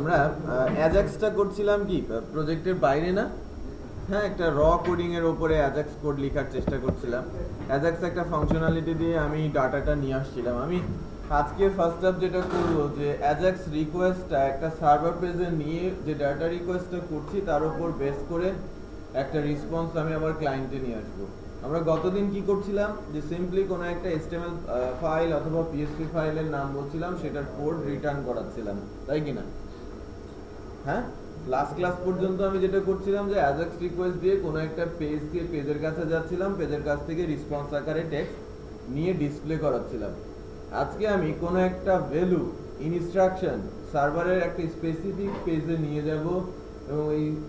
আমরা অ্যাজাক্সটা করছিলাম কি প্রজেক্টের বাইরে না, হ্যাঁ, একটা র কোডিং এর উপরে অ্যাজাক্স কোড লেখার চেষ্টা করছিলাম। অ্যাজাক্স একটা ফাংশনালিটি দিয়ে আমি ডাটাটা নিয়ে আসছিলাম। আমি আজকে ফার্স্ট আপ যেটা করবো যে অ্যাজাক্স রিকোয়েস্টটা একটা সার্ভার পেজে নিয়ে যে ডাটা রিকোয়েস্টটা করছি তার উপর বেস করে একটা রেসপন্স আমি আবার ক্লায়েন্টে নিয়ে আসবো। আমরা গতদিন কি করছিলাম যে সিম্পলি কোনো একটা HTML ফাইল অথবা PHP ফাইলের নাম বলছিলাম, সেটার কোড রিটার্ন করাচ্ছিলাম, তাই কিনা? হ্যাঁ, লাস্ট ক্লাস পর্যন্ত আমি যেটা করছিলাম যে অ্যাজাক্স রিকোয়েস্ট দিয়ে কোনো একটা পেজের কাছে যাচ্ছিলাম, পেজের কাছ থেকে রেসপন্স আকারে টেক্সট নিয়ে ডিসপ্লে করাচ্ছিলাম। আজকে আমি কোনো একটা ভ্যালু ইনস্ট্রাকশন সার্ভারের একটা স্পেসিফিক পেজে নিয়ে যাব এবং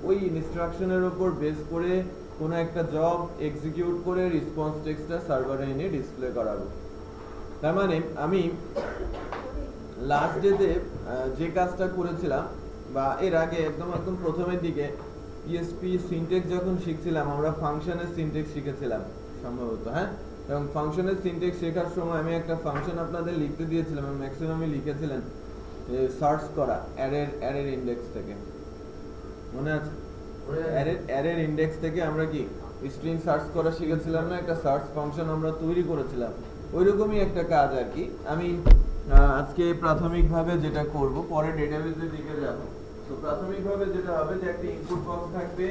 ওই ইনস্ট্রাকশনের উপর বেস করে কোনো একটা জব এক্সিকিউট করে রেসপন্স টেক্সটটা সার্ভারে এনে ডিসপ্লে করাবো। তার মানে আমি লাস্ট ডেতে যে কাজটা করেছিলাম বা এর আগে একদম প্রথমের দিকে PHP সিনট্যাক্স যখন শিখছিলাম, আমরা ফাংশনের সিনট্যাক্স শিখেছিলাম সম্ভবত, হ্যাঁ। এবং ফাংশনের সিনট্যাক্স শেখার সময় আমি একটা ফাংশন আপনাদের লিখতে দিয়েছিলাম, এবং ম্যাক্সিমামই লিখেছিলেন সার্চ করা অ্যারের ইন্ডেক্স থেকে, মনে আছে? অ্যারের ইন্ডেক্স থেকে আমরা কি স্ট্রিং সার্চ করা শিখেছিলাম না, একটা সার্চ ফাংশন আমরা তৈরি করেছিলাম। ওইরকমই একটা কাজ আর কি আমি আজকে প্রাথমিকভাবে যেটা করব, পরে ডেটাবেসের দিকে যাব। তো প্রাথমিকভাবে যেটা হবে যে একটা ইনপুট বক্স থাকবে,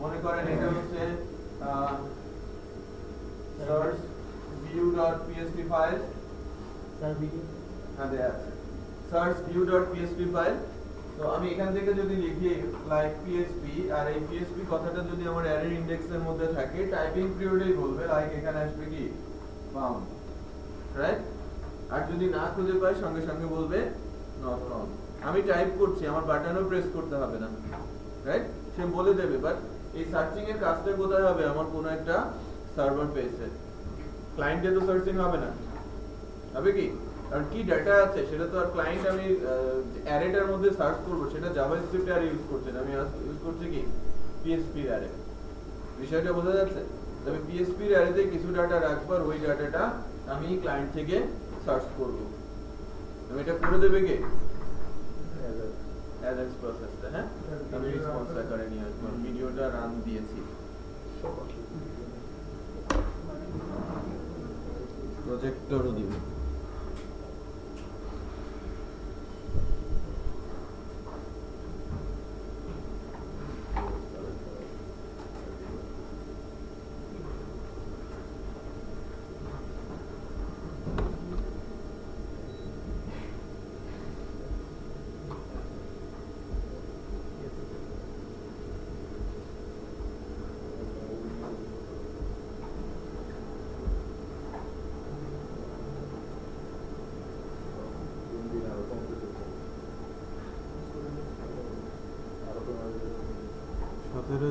মনে করেন এটা হচ্ছে search view.php ফাইল, হ্যাঁ দেয়া আছে search view.php ফাইল। তো আমি এখান থেকে যদি লিখি লাইক PHP, আর এই PHP কথাটা যদি আমার অ্যারে ইন্ডেক্সের মধ্যে থাকে, টাইপিং পিরিয়ডেই বলবে লাইক এখানে আসবে কি ফাউন্ড, রাইট? আর যদি না খুঁজে পাই সঙ্গে সঙ্গে বলবে নট ফাউন্ড। আমি টাইপ করছি, আমার বাটনও প্রেস করতে হবে না, রাইট? সে বলে দেবে। বাট এই সার্চিং এর কাজটা কোথায় হবে? আমার কোনো একটা সার্ভার পেজে, ক্লায়েন্টে তো সার্চিং হবে না, হবে কি? আর কি ডাটা আছে সেটা তো আর ক্লায়েন্ট, আমি অ্যারেটার মধ্যে সার্চ করব সেটা জাভাস্ক্রিপ্ট অ্যারে ইউজ করছে না, আমি ইউজ করছি কি PHP অ্যারে। বিষয়টা বোঝা যাচ্ছে? তবে PHP অ্যারেতে কিছু ডাটা রাখবো, আর ওই ডাটাটা আমি ক্লায়েন্ট থেকে সার্চ করব। আমি এটা করে দেবে কে? অ্যাজাক্স প্রসেসটা, হ্যাঁ। আমি রেসপন্স আকারে নিয়ে আসবো, ভিডিওটা রান দিয়েছি, প্রজেক্টরও দিব।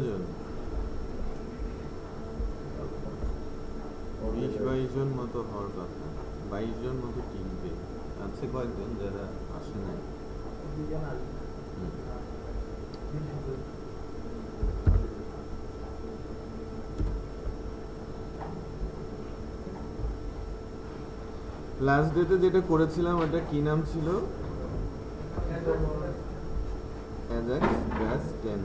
জন 20-22 জন মতো হওয়ার কথা, 22 জন মতো টিমবে। আছে কয়েকজন যারা আসে নাই। লাস্ট ডেতে যেটা করেছিলাম ওটা কি নাম ছিল? অ্যাজাক্স ব্যাস 10।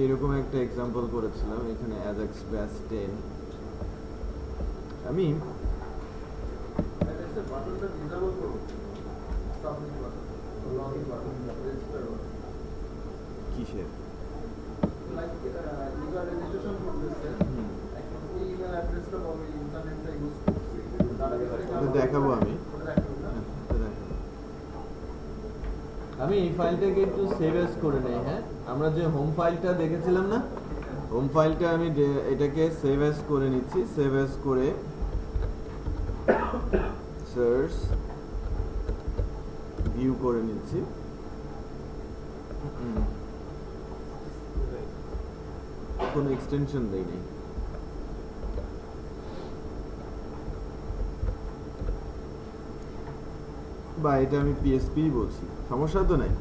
এরকম একটা এক্সাম্পল করেছিলাম এখানে, অ্যাজাক্স ব্যাস 10। আমি কিসের দেখাবো আমি এই ফাইলটাকে একটু সেভ এস করে নেই। হ্যাঁ, আমরা যে হোম ফাইলটা দেখেছিলাম না, হোম ফাইলটা আমি এটাকে সেভ এস করে নিচ্ছি। সেভ এস করে সার্চ ভিউ করে নিচ্ছি। কোনো এক্সটেনশন দেই নাই। বা এটা আমি PHP বলছি, সমস্যা তো নাই?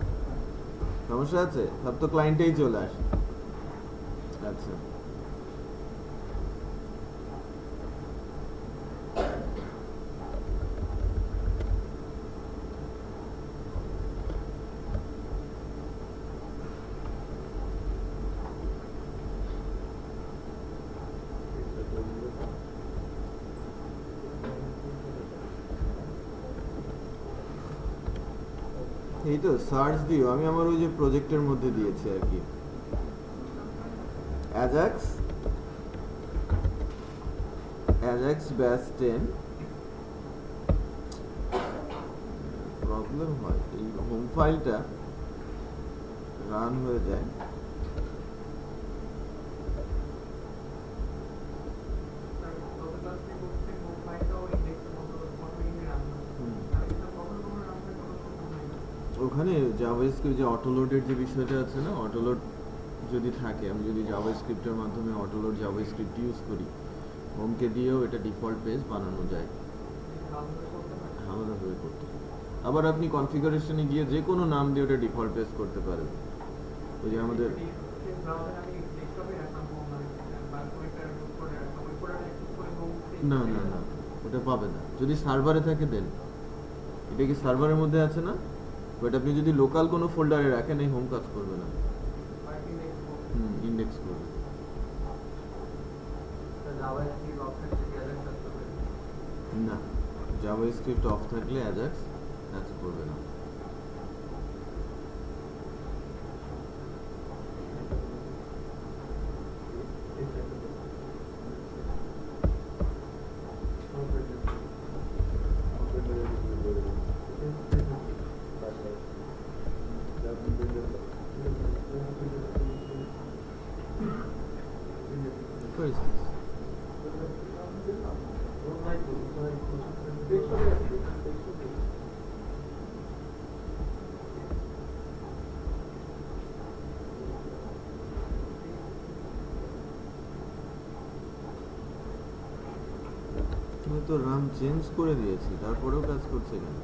সমস্যা আছে? সব তো ক্লায়েন্টেই চলে আসে। আচ্ছা, এই তো সার্চ দিও, আমি আমার ওই যে প্রজেক্টের মধ্যে দিয়েছি আর কি, অ্যাজাক্স ব্যাস 10। প্রবলেম হয় এই হোম ফাইলটা রান হয়ে যায়, ওখানে জাভাস্ক্রিপ্ট যে অটোলোডের যে বিষয়টা আছে না, অটোলোড যদি থাকে, আমি যদি জাভাস্ক্রিপ্টের মাধ্যমে অটোলোড জাভাস্ক্রিপ্ট ইউজ করি, হোমকে দিয়েও এটা ডিফল্ট পেজ বানানো যায়, আলাদাভাবে করতে। আবার আপনি কনফিগারেশনে গিয়ে যে কোনো নাম দিয়ে ওটা ডিফল্ট পেজ করতে পারেন। ওই যে আমাদের না না না ওটা পাবে না, যদি সার্ভারে থাকে দেন। এটা কি সার্ভারের মধ্যে আছে না, বাট আপনি যদি লোকাল কোনো ফোল্ডারে রাখেন এই হোম কাজ করবে না, ইন্ডেক্স করবে। না, জাভাস্ক্রিপ্ট অফ থাকলে অ্যাজাক্স কাজ করবে না। Where is this? আমি তো রাম চেঞ্জ করে দিয়েছি, তারপরেও কাজ করছে কেন?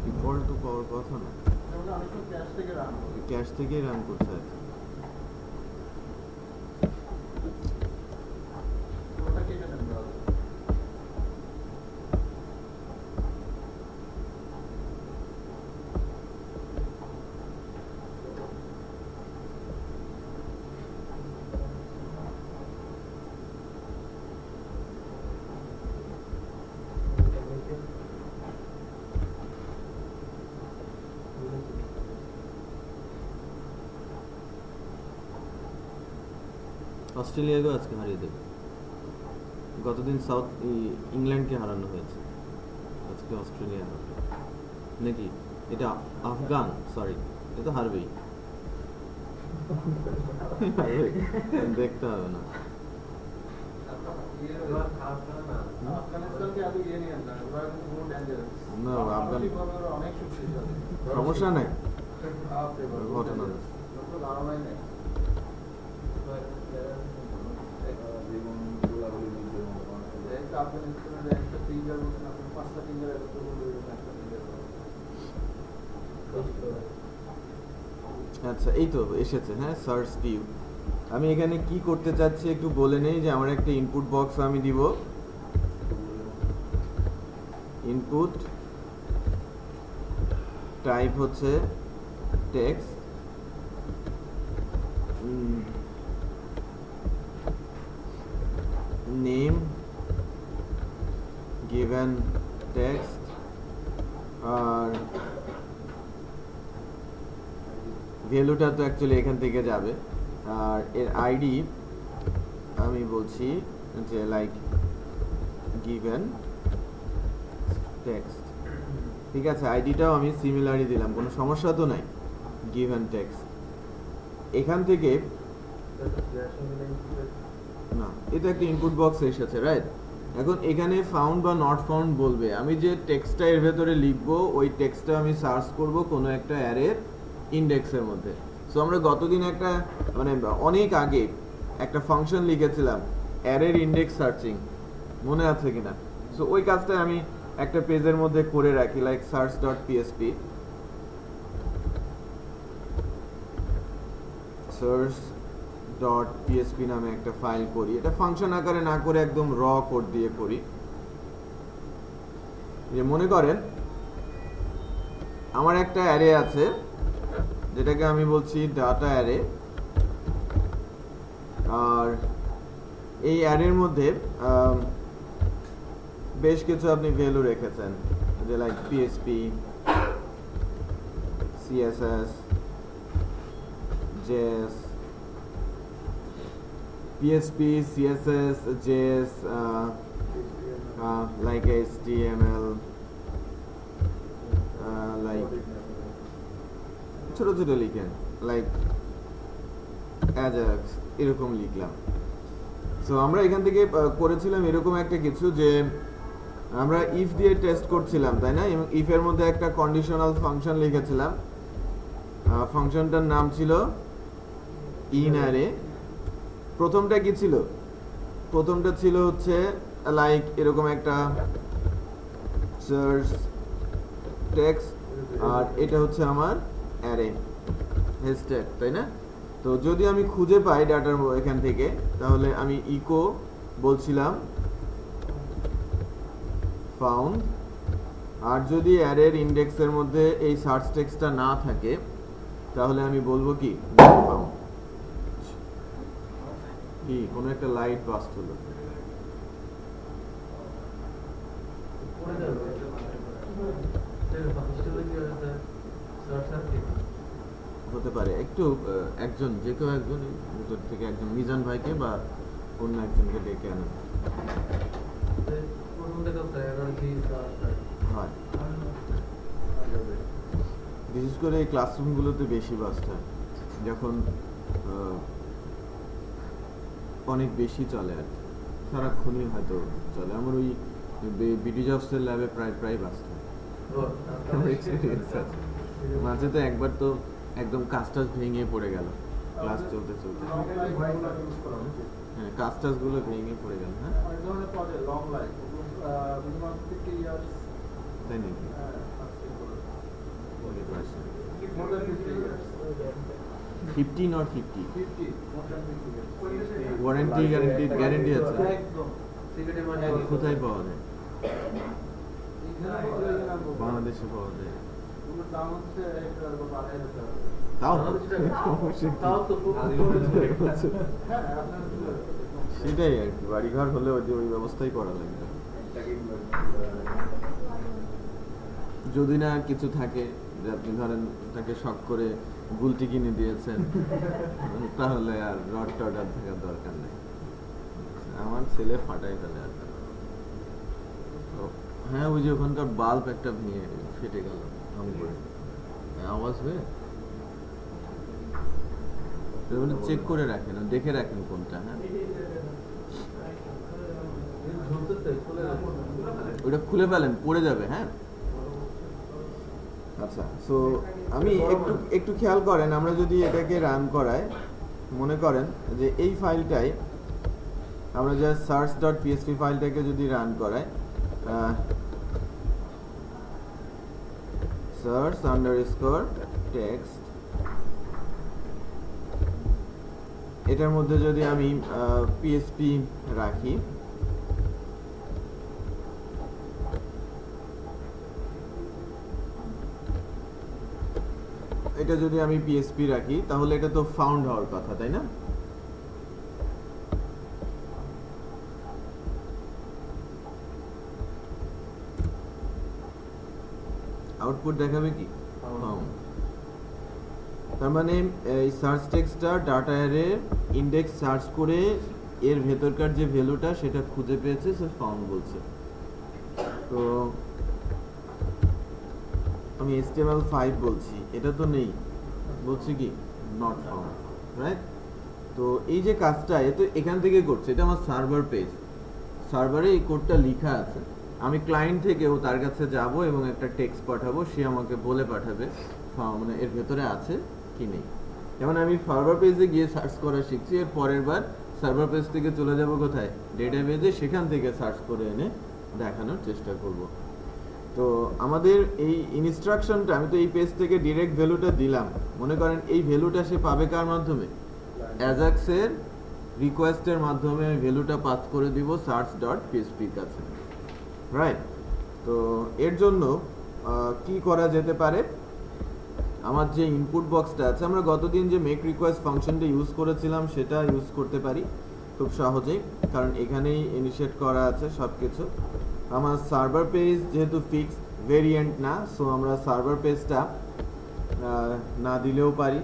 ডিফল্ট তো পাওয়ার কথা না, ক্যাশ থেকেই রান করছে আছে। অস্ট্রেলিয়াকেও আজকে হারিয়ে দেবে, গতদিন সাউথ ইংল্যান্ডকে হারানো হয়েছে, আজকে অস্ট্রেলিয়া হারবে নাকি? এটা আফগান, সরি এটা তো হারবেই, দেখতে হবে না। না আফগান সমস্যা নেই, ঘটনা নেই। আচ্ছা এই তো এসেছে, হ্যাঁ সার্চ ভিউ। আমি এখানে কি করতে চাচ্ছি একটু বলে নেই, যে আমার একটা ইনপুট বক্স আমি দিব, ইনপুট টাইপ হচ্ছে টেক্সট, নেম given text, আর ভ্যালুটা তো অ্যাকচুয়ালি এখান থেকে যাবে, আর এর আইডি আমি বলছি যে লাইক given text, ঠিক আছে? আইডিটাও আমি সিমিলারই দিলাম, কোনো সমস্যা তো নাই। given text এখান থেকে না, এটা একটা ইনপুট বক্স এসেছে, রাইট? এখন এখানে ফাউন্ড বা নট ফাউন্ড বলবে, আমি যে টেক্সটটা এর ভেতরে লিখবো ওই টেক্সটটা আমি সার্চ করব কোনো একটা অ্যারের ইন্ডেক্সের মধ্যে। সো আমরা গতদিন একটা মানে অনেক আগে একটা ফাংশন লিখেছিলাম অ্যারের ইন্ডেক্স সার্চিং, মনে আছে কিনা? সো ওই কাজটা আমি একটা পেজের মধ্যে করে রাখি, লাইক search.php, search.php নামে একটা ফাইল করি। এটা ফাংশন আকারে না করে একদম র কোড দিয়ে করি। যে মনে করেন আমার একটা অ্যারে আছে যেটাকে আমি বলছি ডাটা অ্যারে, আর এই অ্যারের মধ্যে বেশ কিছু আপনি ভ্যালু রেখেছেন, যে like PSP, CSS, JS, PSP, CSS, JS, like HTML, like ছোট ছোট লিখেন, লাইক অ্যাজাক্স, এরকম লিখলাম। সো আমরা এখান থেকে করেছিলাম এরকম একটা কিছু, যে আমরা ইফ দিয়ে টেস্ট করছিলাম, তাই না? এবং ইফ এর মধ্যে একটা কন্ডিশনাল ফাংশন লিখেছিলাম। ফাংশনটার নাম ছিল ইনঅ্যারে। প্রথমটা কি ছিল? প্রথমটা ছিল হচ্ছে লাইক এরকম একটা সার্চ টেক্সট, আর এটা হচ্ছে আমার অ্যারে হ্যাশট্যাগ, তাই না? তো যদি আমি খুঁজে পাই ডাটার এখান থেকে, তাহলে আমি ইকো বলছিলাম ফাউন্ড। আর যদি অ্যারের ইন্ডেক্সের মধ্যে এই সার্চ টেক্সটটা না থাকে, তাহলে আমি বলবো কি নট ফাউন্ড। কি কোনো একটা লাইট বাস্ট হলো, হতে পারে একটু একজন, যে কেউ একজন ভিতর থেকে একজন, মিজান ভাইকে বা অন্য একজনকে ডেকে আনেন। হয়, বিশেষ করে এই ক্লাসরুমগুলোতে বেশি বাস্ট হয়, যখন অনেক বেশি চলে আর সারাক্ষণই হয়তো চলে। আমার ওই বিডি জবসের ল্যাবে প্রায় বাস্ট হয়। মাঝে তো একবার তো একদম কাজটাজ ভেঙে পড়ে গেল ক্লাস চলতে চলতে। হ্যাঁ, কাজটাজ গুলো ভেঙে পড়ে গেল। হ্যাঁ, তাই নাকি? ওয়ারেন্টি গ্যারেন্টি আছে? কোথায় পাওয়া যায়? বাংলাদেশে পাওয়া যায়? সেটাই আর কি, বাড়িঘর হলে ওই ব্যবস্থাই করা লাগবে। যদি না কিছু থাকে যে আপনি ধরেন তাকে শখ করে গুলটি কিনে দিয়েছেন, তাহলে আর রড টড আর থাকার দরকার নেই। আমার ছেলে ফাটাই ফেলে আর। হ্যাঁ, ওই যে ওখানকার বাল্ব একটা ভেঙে ফেটে গেল আওয়াজ হয়ে। চেক করে রাখেন, দেখে রাখেন কোনটা। হ্যাঁ, ওটা খুলে ফেলেন, পড়ে যাবে। হ্যাঁ, আচ্ছা। সো আমি একটু খেয়াল করেন, আমরা যদি এটাকে রান করাই, মনে করেন যে এই ফাইলটাই আমরা যা search.php ফাইলটাকে যদি রান করাই, search_text, এটার মধ্যে যদি আমি PHP রাখি, এটা যদি আমি PHP রাখি, তাহলে এটা তো ফাউন্ড হওয়ার কথা, তাই না? আউটপুট দেখাবে কি ফাউন্ড। তার মানে এই সার্চ টেক্সটটা ডাটা অ্যারে ইন্ডেক্স সার্চ করে এর ভেতরকার যে ভ্যালুটা সেটা খুঁজে পেয়েছে, সে ফাউন্ড বলছে। তো আমি HTML5 বলছি, এটা তো নেই, বলছি কি নট ফাউন্ড, রাইট? তো এই যে কাজটা এ তো এখান থেকে করছে, এটা আমার সার্ভার পেজ, সার্ভারে এই কোডটা লেখা আছে। আমি ক্লায়েন্ট থেকেও তার কাছে যাব এবং একটা টেক্সট পাঠাবো, সে আমাকে বলে পাঠাবে মানে এর ভেতরে আছে কি নেই। যেমন আমি সার্ভার পেজে গিয়ে সার্চ করা শিখছি, এর পরের বার সার্ভার পেজ থেকে চলে যাব কোথায়, ডেটাবেজে, সেখান থেকে সার্চ করে এনে দেখানোর চেষ্টা করব। তো আমাদের এই ইনস্ট্রাকশনটা, আমি তো এই পেজ থেকে ডিরেক্ট ভ্যালুটা দিলাম, মনে করেন এই ভ্যালুটা সে পাবে কার মাধ্যমে? অ্যাজাক্সের রিকোয়েস্টের মাধ্যমে আমি ভ্যালুটা পাস করে দিব search.php এর কাছে, রাইট? তো এর জন্য কি করা যেতে পারে? আমার যে ইনপুট বক্সটা আছে, আমরা গতদিন যে মেক রিকোয়েস্ট ফাংশনটা ইউজ করেছিলাম সেটা ইউজ করতে পারি খুব সহজেই, কারণ এখানেই ইনিশিয়েট করা আছে সব কিছু। আমার সার্ভার পেজ যেহেতু ফিক্সড ভেরিয়েন্ট না, সো আমরা সার্ভার পেজটা না দিলেও পারি।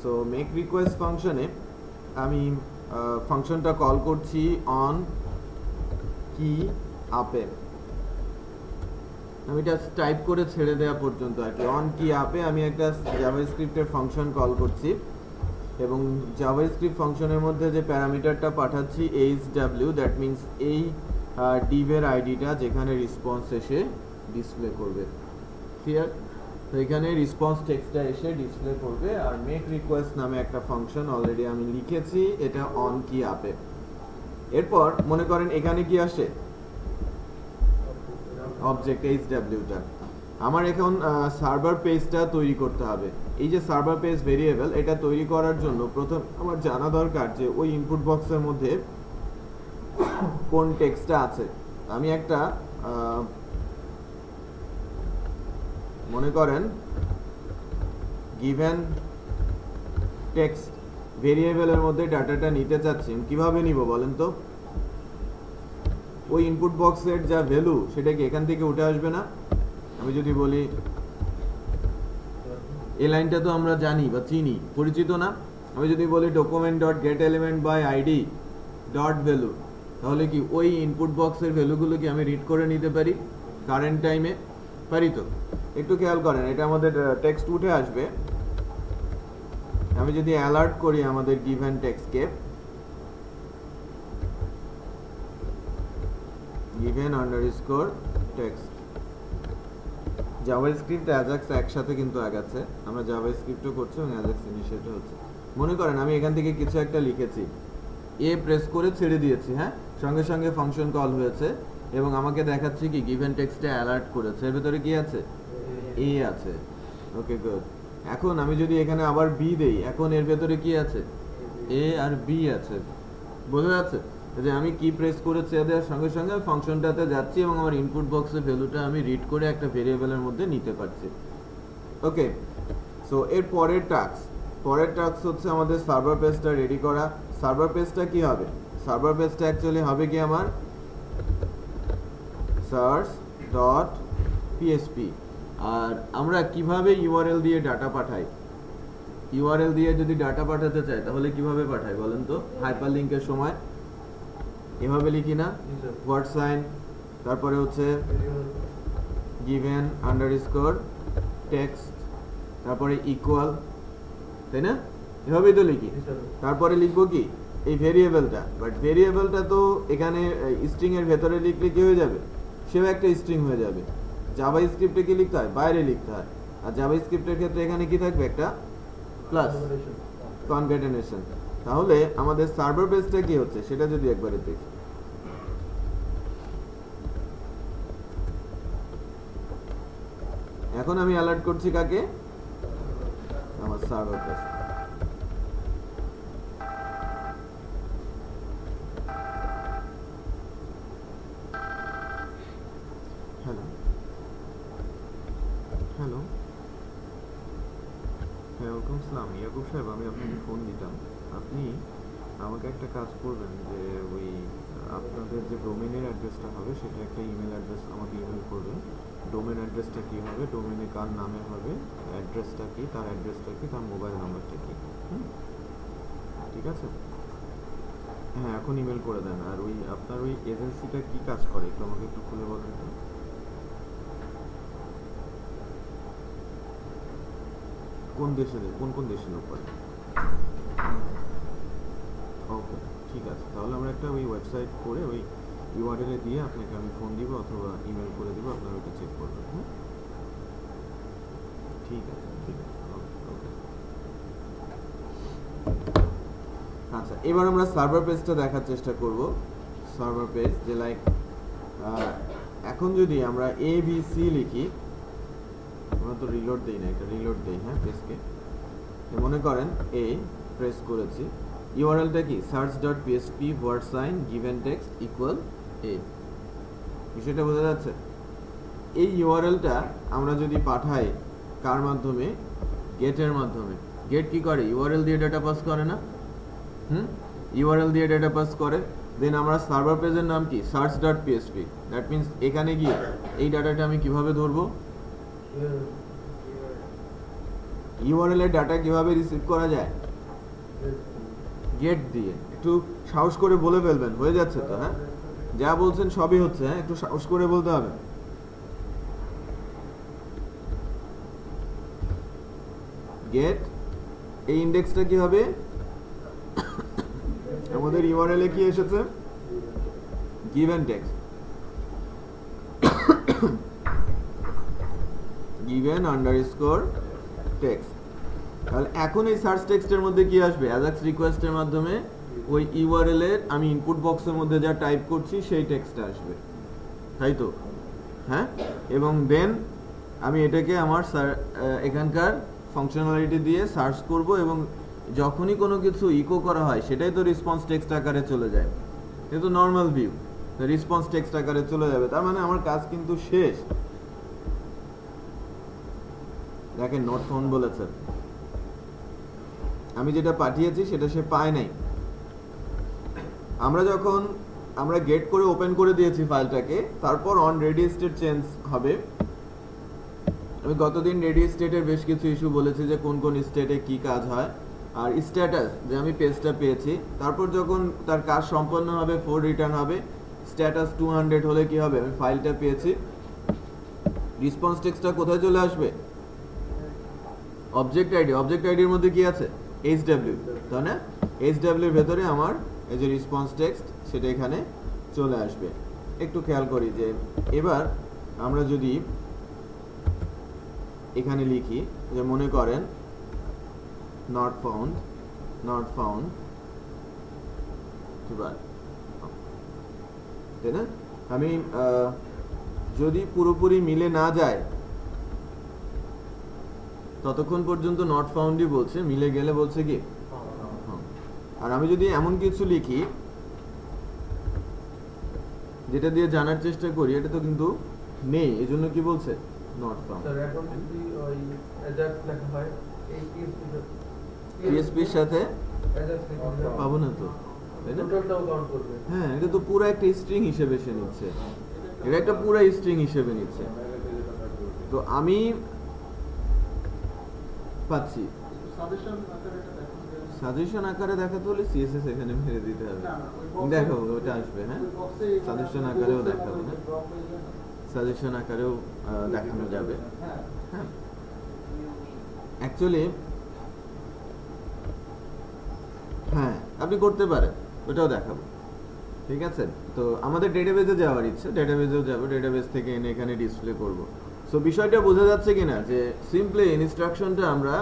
সো মেক রিকোয়েস্ট ফাংশনে আমি ফাংশনটা কল করছি অন কি আপে। আমি এটা টাইপ করে ছেড়ে দেওয়া পর্যন্ত আর কি। অন কি আপে আমি একটা জাভাস্ক্রিপ্টের ফাংশন কল করছি এবং জাভাস্ক্রিপ্ট ফাংশনের মধ্যে যে প্যারামিটারটা পাঠাচ্ছি hw, দ্যাট মিন্স এই ডিভের আইডিটা যেখানে রেসপন্স এসে ডিসপ্লে করবে। ক্লিয়ার? তো এখানে রেসপন্স টেক্সটটা এসে ডিসপ্লে করবে। আর মেক রিকোয়েস্ট নামে একটা ফাংশন অলরেডি আমি লিখেছি, এটা অন কি আপে। এরপর মনে করেন এখানে কি আসে, অবজেক্ট hw-টা। আমার এখন সার্ভার পেজটা তৈরি করতে হবে। এই যে সার্ভার পেজ ভেরিয়েবল, এটা তৈরি করার জন্য প্রথম আমার জানা দরকার যে ওই ইনপুট বক্সের মধ্যে কোন টেক্সটটা আছে। আমি একটা মনে করেন গিভেন টেক্সট ভেরিয়েবলের মধ্যে ডাটাটা নিতে চাচ্ছি। কিভাবে নিব বলেন তো? ওই ইনপুট বক্সের যা ভ্যালু সেটা কি এখান থেকে উঠে আসবে না? আমি যদি বলি, এই লাইনটা তো আমরা জানি বা চিনি, পরিচিত না? আমি যদি বলি document dot get element by ID dot value, তাহলে কি ওই ইনপুট বক্সের ভ্যালুগুলো কি আমি রিড করে নিতে পারি কারেন্ট টাইমে? পারি তো? একটু খেয়াল করেন, এটা আমাদের টেক্সট উঠে আসবে। আমি যদি অ্যালার্ট করি আমাদের গিভেন টেক্সটকে, given underscore text, JavaScript Ajax একসাথে কিন্তু আগাচ্ছে। আমরা জাভাস্ক্রিপ্টও করছি এবং অ্যাজাক্স ইনিশিয়েট হচ্ছে। মনে করেন আমি এখান থেকে কিছু একটা লিখেছি, এ প্রেস করে ছেড়ে দিয়েছি, হ্যাঁ, সঙ্গে সঙ্গে ফাংশন কল হয়েছে এবং আমাকে দেখাচ্ছে কি গিভেন টেক্সটে অ্যালার্ট করেছে। এর ভিতরে কি আছে? এ আছে। ওকে, গুড। এখন আমি যদি এখানে আবার বি দেই, এখন এর ভেতরে কি আছে? এ আর বি আছে। বোঝা যাচ্ছে যে আমি কি প্রেস করে ছেড়ে দেওয়ার সঙ্গে সঙ্গে ফাংশনটাতে যাচ্ছি এবং আমার ইনপুট বক্সের ভ্যালুটা আমি রিড করে একটা ভেরিয়েবলের মধ্যে নিতে পারছি। ওকে, সো এর পরের টাস্ক হচ্ছে আমাদের সার্ভার পেজটা রেডি করা। সার্ভার পেজটা কি হবে? সার্ভার পেজটা অ্যাকচুয়ালি হবে কি আমার search.php। আর আমরা কিভাবে ইউআরএল দিয়ে ডাটা পাঠাই? ইউআরএল দিয়ে যদি ডাটা পাঠাতে চাই তাহলে কিভাবে পাঠাই বলেন তো? হাইপারলিংকের সময় এভাবে লিখি না? হোয়াট সাইন, তারপরে হচ্ছে given underscore text, তারপরে ইকুয়াল, তাই না? এভাবেই তো লিখি। তারপরে লিখবো কি এই ভেরিয়েবলটা, বাট ভেরিয়েবলটা তো এখানে স্ট্রিং এর ভেতরে লিখলে কি হয়ে যাবে? সেও একটা স্ট্রিং হয়ে যাবে। জাভাস্ক্রিপ্টে কি লিখতে হয়? বাইরে লিখতে হয়। আর জাভাস্ক্রিপ্টের ক্ষেত্রে এখানে কি থাকবে? একটা প্লাস, কনক্যাটেনেশন। তাহলে আমাদের সার্ভার পেজটা কি হচ্ছে সেটা যদি একবারে দেখি। এখন আমি অ্যালার্ট করছি কাকে? আমার সার্ভার পেজ। হ্যালো হ্যালো, হ্যাঁ, ওয়ালাইকুম আসসালাম। ইয়াকুব সাহেব, আমি আপনাকে ফোন দিতাম। আপনি আমাকে একটা কাজ করবেন, যে ওই আপনাদের যে ডোমেনের অ্যাড্রেসটা হবে সেটা একটা ইমেল অ্যাড্রেস আমাকে ইমেল করবেন। ডোমেন অ্যাড্রেসটা কী হবে, ডোমেনে কার নামে হবে, অ্যাড্রেসটা কী, তার অ্যাড্রেসটা কী, তার মোবাইল নাম্বারটা কী। ঠিক আছে? হ্যাঁ, এখন ইমেল করে দেন। আর ওই আপনার ওই এজেন্সিটা কী কাজ করে একটু আমাকে একটু খুলে বলেন তো। কোন দেশে লোক করে? ওকে, ঠিক আছে। তাহলে আমরা একটা ওই ওয়েবসাইট করে ওই ইউআরএল দিয়ে আপনাকে আমি ফোন দিব অথবা ইমেল করে দিব, আপনারা ওইটা চেক করবেন। হ্যাঁ, ঠিক আছে, ঠিক আছে। ওকে। আচ্ছা, এবার আমরা সার্ভার পেজটা দেখার চেষ্টা করব। সার্ভার পেজ যে লাইক এখন যদি আমরা ABC লিখি, আমরা তো রিলোড দেই না, এটা রিলোড দেই। হ্যাঁ, পেজকে মনে করেন এ প্রেস করেছি, ইউআরএলটা কি search.php given text equal a। বিষয়টা বোঝা যাচ্ছে? এই ইউআরএলটা আমরা যদি পাঠাই কার মাধ্যমে? গেটের মাধ্যমে। গেট কি করে? ইউআরএল দিয়ে ডাটা পাস করে না? ইউআরএল দিয়ে ডাটা পাস করে। দেন আমরা সার্ভার পেজের নাম কি? search.php। দ্যাট মিন্স এখানে গিয়ে এই ডাটাটা আমি কিভাবে ধরবো? ইউআরএল এর ডাটা কিভাবে রিসিভ করা যায়? গেট দিয়ে। একটু সাহস করে বলে ফেলবেন, হয়ে যাচ্ছে তো? হ্যাঁ, যা বলছেন সবই হচ্ছে, হ্যাঁ, একটু সাহস করে বলতে হবে। গেট, এই ইন্ডেক্সটা কি হবে? আমাদের ইউআরএল এ কি এসেছে? Given text, given underscore text. তাহলে এখন এই সার্চ টেক্সটের মধ্যে কি আসবে? অ্যাজাক্স রিকোয়েস্টের মাধ্যমে ওই ইউআরএল এর আমি ইনপুট বক্সের মধ্যে যা টাইপ করছি সেই টেক্সটটা আসবে, তাই তো? হ্যাঁ, এবং দেন আমি এটাকে আমার এখানকার ফাংশনালিটি দিয়ে সার্চ করব, এবং যখনই কোনো কিছু ইকো করা হয় সেটাই তো রেসপন্স টেক্সট আকারে চলে যায়। কিন্তু নর্মাল ভিউ রেসপন্স টেক্সট আকারে চলে যাবে, তার মানে আমার কাজ কিন্তু শেষ। দেখেন নট ফাউন্ড বলেছে, আমি যেটা পাঠিয়েছি সেটা সে পায় নাই। আমরা গেট করে ওপেন করে দিয়েছি ফাইলটাকে, তারপর অন রেডি স্টেট চেঞ্জ হবে। আমি গতদিন রেডি স্টেটের বেশ কিছু ইস্যু বলেছি যে কোন কোন স্টেটে কি কাজ হয়, আর স্ট্যাটাস যে আমি পেজটা পেয়েছি, তারপর যখন তার কাজ সম্পন্ন হবে 4 রিটার্ন হবে। স্ট্যাটাস 200 হলে কি হবে? আমি ফাইলটা পেয়েছি। রেসপন্স টেক্সটটা কোথায় চলে আসবে? Object ID. অবজেক্ট আইডির মধ্যে কি আছে? HW, তাই না? HW এর ভেতরে আমার এই যে রেসপন্স টেক্সট সেটা এখানে চলে আসবে। একটু খেয়াল করি যে এবার আমরা যদি এখানে লিখি যে মনে করেন not found তাই না? আমি যদি পুরোপুরি মিলে না যায় ততক্ষণ পর্যন্ত নট ফাউন্ডই বলছে, মিলে গেলে বলছে কি? আর আমি যদি এমন কিছু লিখি যেটা দিয়ে জানার চেষ্টা করি এটা তো কিন্তু নেই, এজন্য কি বলছে? Not found. স্যার এখন যদি ওই অ্যাজাক্স লেখা হয় এই পিএসপির সাথে পাবো না তো, তাই না? টোটালটাও কাউন্ট করবে। হ্যাঁ, এটা তো পুরো একটা স্ট্রিং হিসেবে সে নিচ্ছে, এটা একটা পুরো স্ট্রিং হিসেবে নিচ্ছে। তো আমি পাচ্ছি সাজেশন আকারে দেখাতে হলে সিএসএস এখানে মেরে দিতে হবে। দেখো ওটা আসবে, হ্যাঁ, সাজেশন আকারেও দেখাবো, হ্যাঁ, সাজেশন আকারেও দেখানো যাবে। হ্যাঁ, অ্যাকচুয়ালি হ্যাঁ আপনি করতে পারেন, ওটাও দেখাবো, ঠিক আছে? তো আমাদের ডেটাবেজে যাওয়ার ইচ্ছে, ডেটাবেজেও যাবো, ডেটাবেজ থেকে এনে এখানে ডিসপ্লে করব। সো বিষয়টা বোঝা যাচ্ছে কিনা যে সিম্পলি ইনস্ট্রাকশনটা আমরা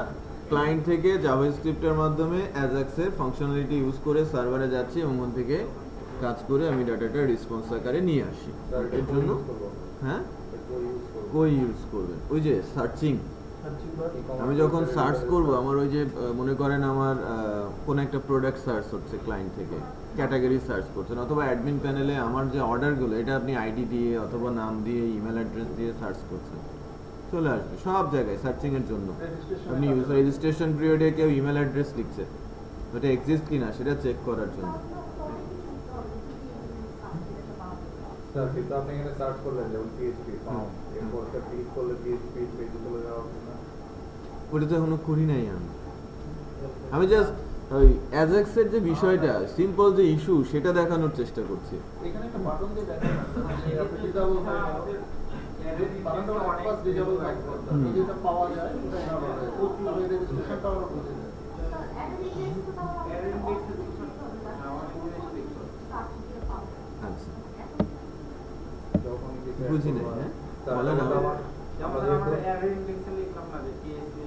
ক্লায়েন্ট থেকে জাভাস্ক্রিপ্টের মাধ্যমে অ্যাজাক্সের ফাংশনালিটি ইউজ করে সার্ভারে যাচ্ছি, এবং ওখান থেকে কাজ করে আমি ডাটাটা রেসপন্স আকারে নিয়ে আসি। এর জন্য হ্যাঁ কই ইউজ করবেন? ওই যে সার্চিং। আমি যখন সার্চ করব, আমার ওই যে মনে করেন আমার কোন একটা প্রোডাক্ট সার্চ হচ্ছে ক্লায়েন্ট থেকে, ক্যাটাগরি সার্চ করছেন, অথবা অ্যাডমিন প্যানেলে আমার যে অর্ডারগুলো এটা আপনি আইডি দিয়ে অথবা নাম দিয়ে ইমেল অ্যাড্রেস দিয়ে সার্চ করছেন, চলে আসবে সব জায়গায় সার্চিং এর জন্য। আপনি ইউজার রেজিস্ট্রেশন পিরিয়ডে কেউ ইমেল অ্যাড্রেস লিখছে, ওটা এক্সিস্ট কিনা সেটা চেক করার জন্য। স্যার কিন্তু আপনি এখানে সার্চ করলেন যেমন পিএইচপি ফাউন্ড, এরপর ক্লিক করলে পিএইচপি পেজে চলে যাওয়া হবে না? ওটা তো এখনো করি নাই আমি জাস্ট ওই অ্যাজাক্সের যে বিষয়টা, সিম্পল যে ইস্যু সেটা দেখানোর চেষ্টা করছি। এখানে একটা বাটন দিয়ে দেখানো আছে আপনি ডিসেবল হয়ে গেল, বাটনটা ওয়াটপাস ডিসেবল থাকবে, যদি এটা পাওয়া যায় এটা তাহলে রেজিস্ট্রেশনটা আমরা বুঝে যাই। আচ্ছা যখন বুঝি নাই, হ্যাঁ বলেন। আমরা যেহেতু অ্যারে ইন্ডেক্সে লিখলাম না যে পিএসপি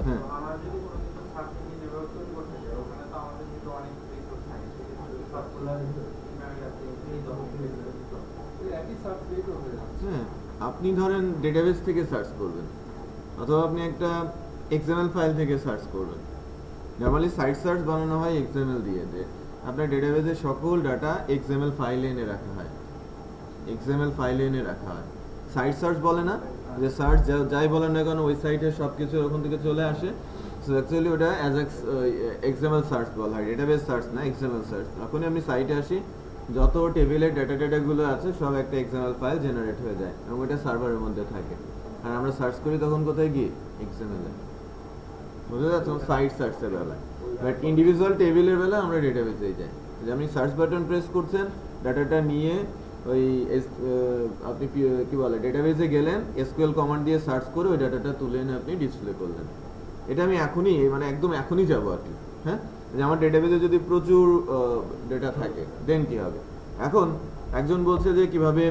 হ্যাঁ আমরা যদি কোনো কিছু সার্চ ইঞ্জিন ডেভেলপ করতে চাই, ওখানে তো আমাদের কিন্তু অনেক রিসোর্স থাকে, সেক্ষেত্রে সার্কুলার ইমেল আছে এই ধরনের একই সার্চ দিয়ে করবে। হ্যাঁ, আপনি ধরেন ডেটাবেস থেকে সার্চ করবেন, অথবা আপনি একটা এক্সএমএল ফাইল থেকে সার্চ করবেন। নরমালি সাইট সার্চ বানানো হয় এক্সএমএল দিয়ে, যে আপনার ডেটাবেসের সকল ডাটা এক্সএমএল ফাইলে এনে রাখা হয়, এক্সএমএল ফাইলে এনে রাখা হয়। সাইট সার্চ বলে না, যে সার্চ যাই বলেন না কেন ওই সাইটে সব কিছু ওখান থেকে চলে আসে। সো অ্যাকচুয়ালি ওটা এক্সএমএল সার্চ বলা হয়, ডেটাবেস সার্চ না, এক্সএমএল সার্চ। যখনই আমি সাইটে আসি যত টেবিলের ডেটাগুলো আছে সব একটা এক্সএমএল ফাইল জেনারেট হয়ে যায় এবং ওটা সার্ভারের মধ্যে থাকে। আর আমরা সার্চ করি তখন কোথায় গিয়ে এক্সএমএল-এ, বুঝতে যাচ্ছে সাইট সার্চের বেলায়। বাট ইন্ডিভিজুয়াল টেবিলের বেলা আমরা ডেটাবেসেই যাই। যে আপনি সার্চ বাটন প্রেস করছেন, ডাটাটা নিয়ে ওই আপনি কি বলে ডেটাবেসে গেলেন, এসকিউএল কমান্ড দিয়ে সার্চ করে ওই ডাটাটা তুলে এনে আপনি ডিসপ্লে করলেন। এটা আমি এখনই মানে একদম এখনই যাবো আর কি। হ্যাঁ, যে আমার ডেটাবেসে যদি প্রচুর ডেটা থাকে দেন কি হবে। এখন একজন বলছে যে কিভাবে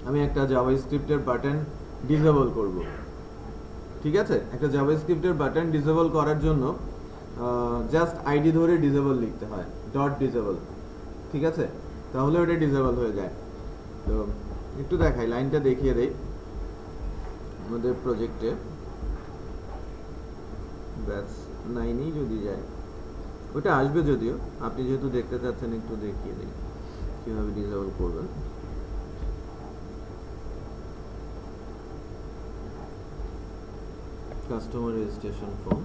আমি একটা জাভাস্ক্রিপ্টের বাটন ডিসেবল করব। ঠিক আছে, একটা জাভাস্ক্রিপ্টের বাটন ডিসেবল করার জন্য জাস্ট আইডি ধরে ডিসেবল লিখতে হয়, ডট ডিসেবল। ঠিক আছে, তাহলে ওটা ডিসেবল হয়ে যায়। তো একটু দেখাই, লাইনটা দেখিয়ে দেই আমাদের প্রজেক্টে। ব্যাচ 9-এই যদি যায় ওটা আসবে, যদিও আপনি যেহেতু দেখতে চাচ্ছেন একটু দেখিয়ে দিই কীভাবে ডিসেবল করবেন। Customer registration form,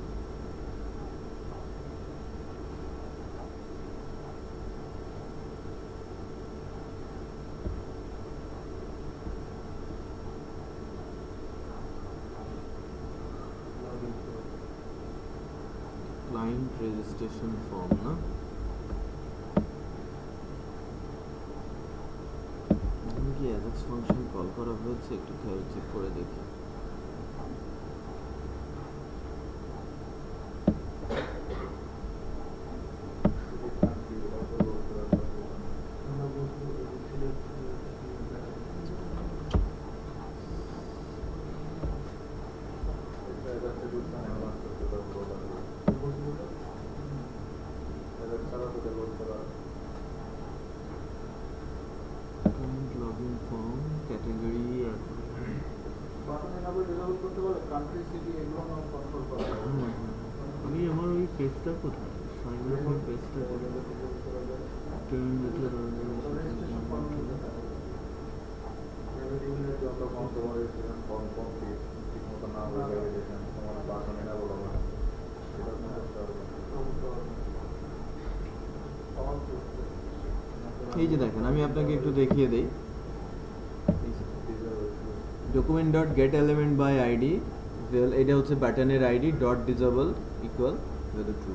client registration form না, কি অ্যাজাক্স ফাংশন কল করা হয়েছে একটু খেয়াল চেক করে দেখি। লগইন ফর্ম ক্যাটাগরি আমি আমার ওই পেজটা কোথায়, সাইন আপের পেজটা এই যে দেখেন, আমি আপনাকে একটু দেখিয়ে দেই। Document dot get element by ID, এটা হচ্ছে বাটনের ID, dot disable equal true.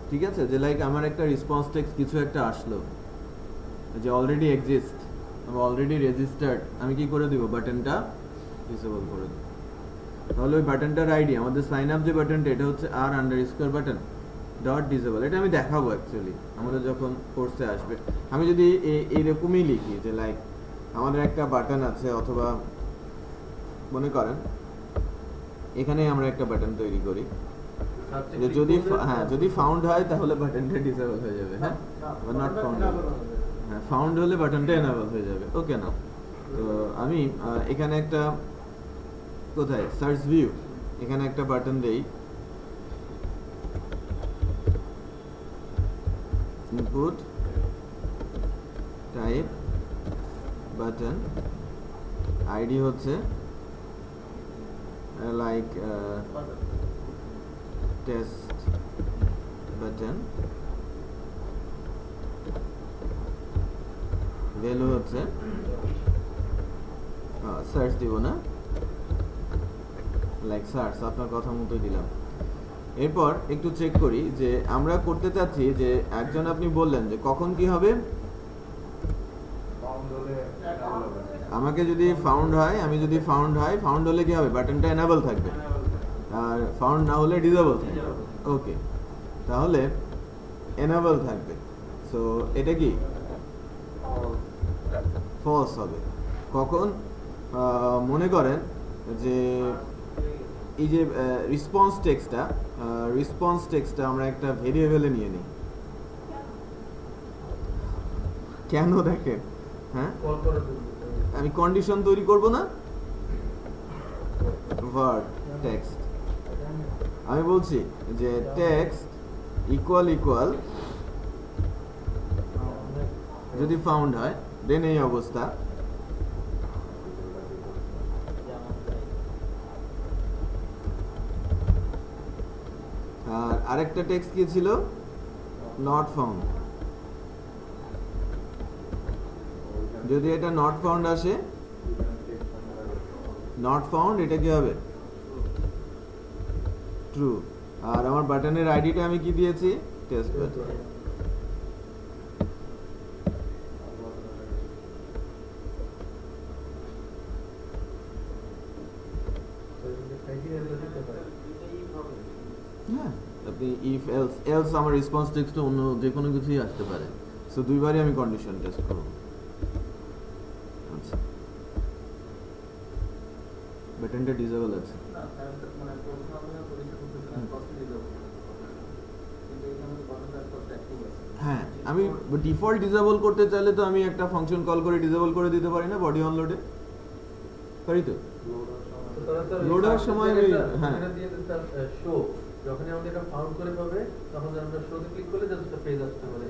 ঠিক আছে, যে লাইক আমার একটা রেসপন্স টেক্সট কিছু একটা আসলো যে অলরেডি এক্সিস্ট, আমি অলরেডি রেজিস্টার্ড, আমি কি করে দিব, বাটনটা ডিসেবল করে দেব। তাহলে ওই বাটনটার আইডি আমাদের সাইন আপ যে বাটনটা, এটা হচ্ছে r_বাটন ডট ডিসেবল। এটা আমি দেখাবো অ্যাকচুয়ালি আমাদের যখন কোর্সে আসবে। আমি যদি এইরকমই লিখি যে লাইক আমাদের একটা বাটন আছে, অথবা মনে করেন এখানে আমরা একটা বাটন তৈরি করি, যদি ফাউন্ড হয় তাহলে বাটনটা ডিসেবল হয়ে যাবে। হ্যাঁ, নট ফাউন্ড, হ্যাঁ ফাউন্ড হলে বাটনটা এনেবল হয়ে যাবে। ওকে না, তো আমি এখানে একটা কোথায় সার্চ ভিউ, এখানে একটা বাটন দেই, ইনপুট টাইপ বাটন, আইডি হচ্ছে লাইক টেস্ট বাটন, ভ্যালু হচ্ছে সার্চ দিব না, লাইক সার্চ আপনার কথা মতোই দিলাম। এরপর একটু চেক করি যে আমরা করতে চাচ্ছি যে একজন আপনি বললেন যে কখন কি হবে, আমাকে যদি ফাউন্ড হয়, আমি যদি ফাউন্ড হলে কি হবে, বাটনটা এনেবল থাকবে, আর ফাউন্ড না হলে ডিসেবল থাকবে। ওকে, তাহলে এনেবল থাকবে। সো এটা কি ফলস হবে কখন, মনে করেন যে এই যে রেসপন্স টেক্সটটা আমরা একটা ভেরিয়েবলে নিয়ে নিই। কেন দেখেন, হ্যাঁ আমি কন্ডিশন তৈরি করব না, ভার্ব টেক্সট, আমি বলছি যে টেক্সট ইকুয়াল যদি ফাউন্ড হয় দেন এই অবস্থা, আরেকটা টেক্সট কি ছিল, নট ফাউন্ড। যদি এটা নট ফাউন্ড আসে, নট ফাউন্ড এটা কি হবে, ট্রু। আর আমার বাটনের আইডিটা আমি কি দিয়েছি, টেস্ট বাটন। হ্যাঁ, আপনি ইফ এলস, এলস আমার রেসপন্স টেক্সট অন্য যে কোনো কিছুই আসতে পারে, সো দুইবারই আমি কন্ডিশন টেস্ট করব। আচ্ছা, বাটনটা ডিসেবল আছে, হ্যাঁ আমি ডিফল্ট ডিসেবল করতে চাইলে তো আমি একটা ফাংশন কল করে ডিসেবল করে দিতে পারি না বডি অনলোডে, পারি তো লোড হওয়ার সময় হ্যাঁ শো যখন আমাদের এটা ফাউন্ড করে পাবে তখন আমরা শোতে ক্লিক করলে জাস্ট একটা পেজ আসতে পারে।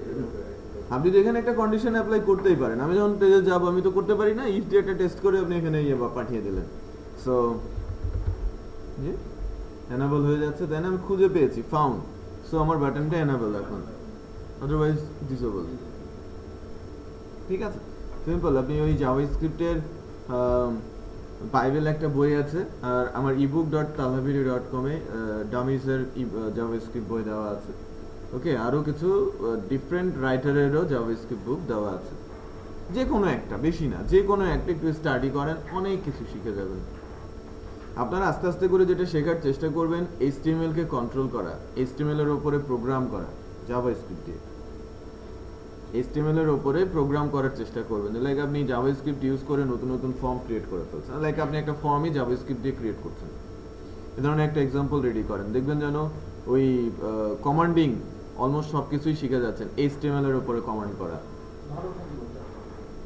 আপনি তো এখানে একটা কন্ডিশন অ্যাপ্লাই করতেই পারেন, আমি যখন পেজে যাব আমি তো করতে পারি না, ইফ দিয়ে একটা টেস্ট করে আপনি এখানে পাঠিয়ে দিলেন, সো জি এনাবল হয়ে যাচ্ছে, তাই না? আমি খুঁজে পেয়েছি ফাউন্ড, সো আমার বাটনটা এনাবল এখন, আদারওয়াইজ ডিসেবল। ঠিক আছে, সিম্পল। আপনি ওই জাভাস্ক্রিপ্টের বাইবেল একটা বই আছে, আর আমার ebook.talhaviri.com এ ডামিজের জাভাস্ক্রিপ্ট বই দেওয়া আছে। ওকে, আরও কিছু ডিফারেন্ট রাইটারেরও জাভাস্ক্রিপ্ট বুক দেওয়া আছে, যে কোনো একটা, বেশি না, যে কোনো একটা একটু স্টাডি করেন, অনেক কিছু শিখে যাবেন। আপনারা আস্তে আস্তে করে যেটা শেখার চেষ্টা করবেন, HTML কে কন্ট্রোল করা, HTML এর উপরে প্রোগ্রাম করা জাভাস্ক্রিপ্ট দিয়ে, HTML এর উপরে প্রোগ্রাম করার চেষ্টা করবেন। লাইক আপনি জাভাস্ক্রিপ্ট ইউজ করে নতুন নতুন ফর্ম ক্রিয়েট করে ফেলছেন, লাইক আপনি একটা ফর্মই জাভাস্ক্রিপ্ট দিয়ে ক্রিয়েট করছেন, এ ধরনের একটা এক্সাম্পল রেডি করেন, দেখবেন যেন ওই কমান্ডিং অলমোস্ট সব কিছুই শিখে যাচ্ছেন, HTML এর উপরে কমান্ড করা।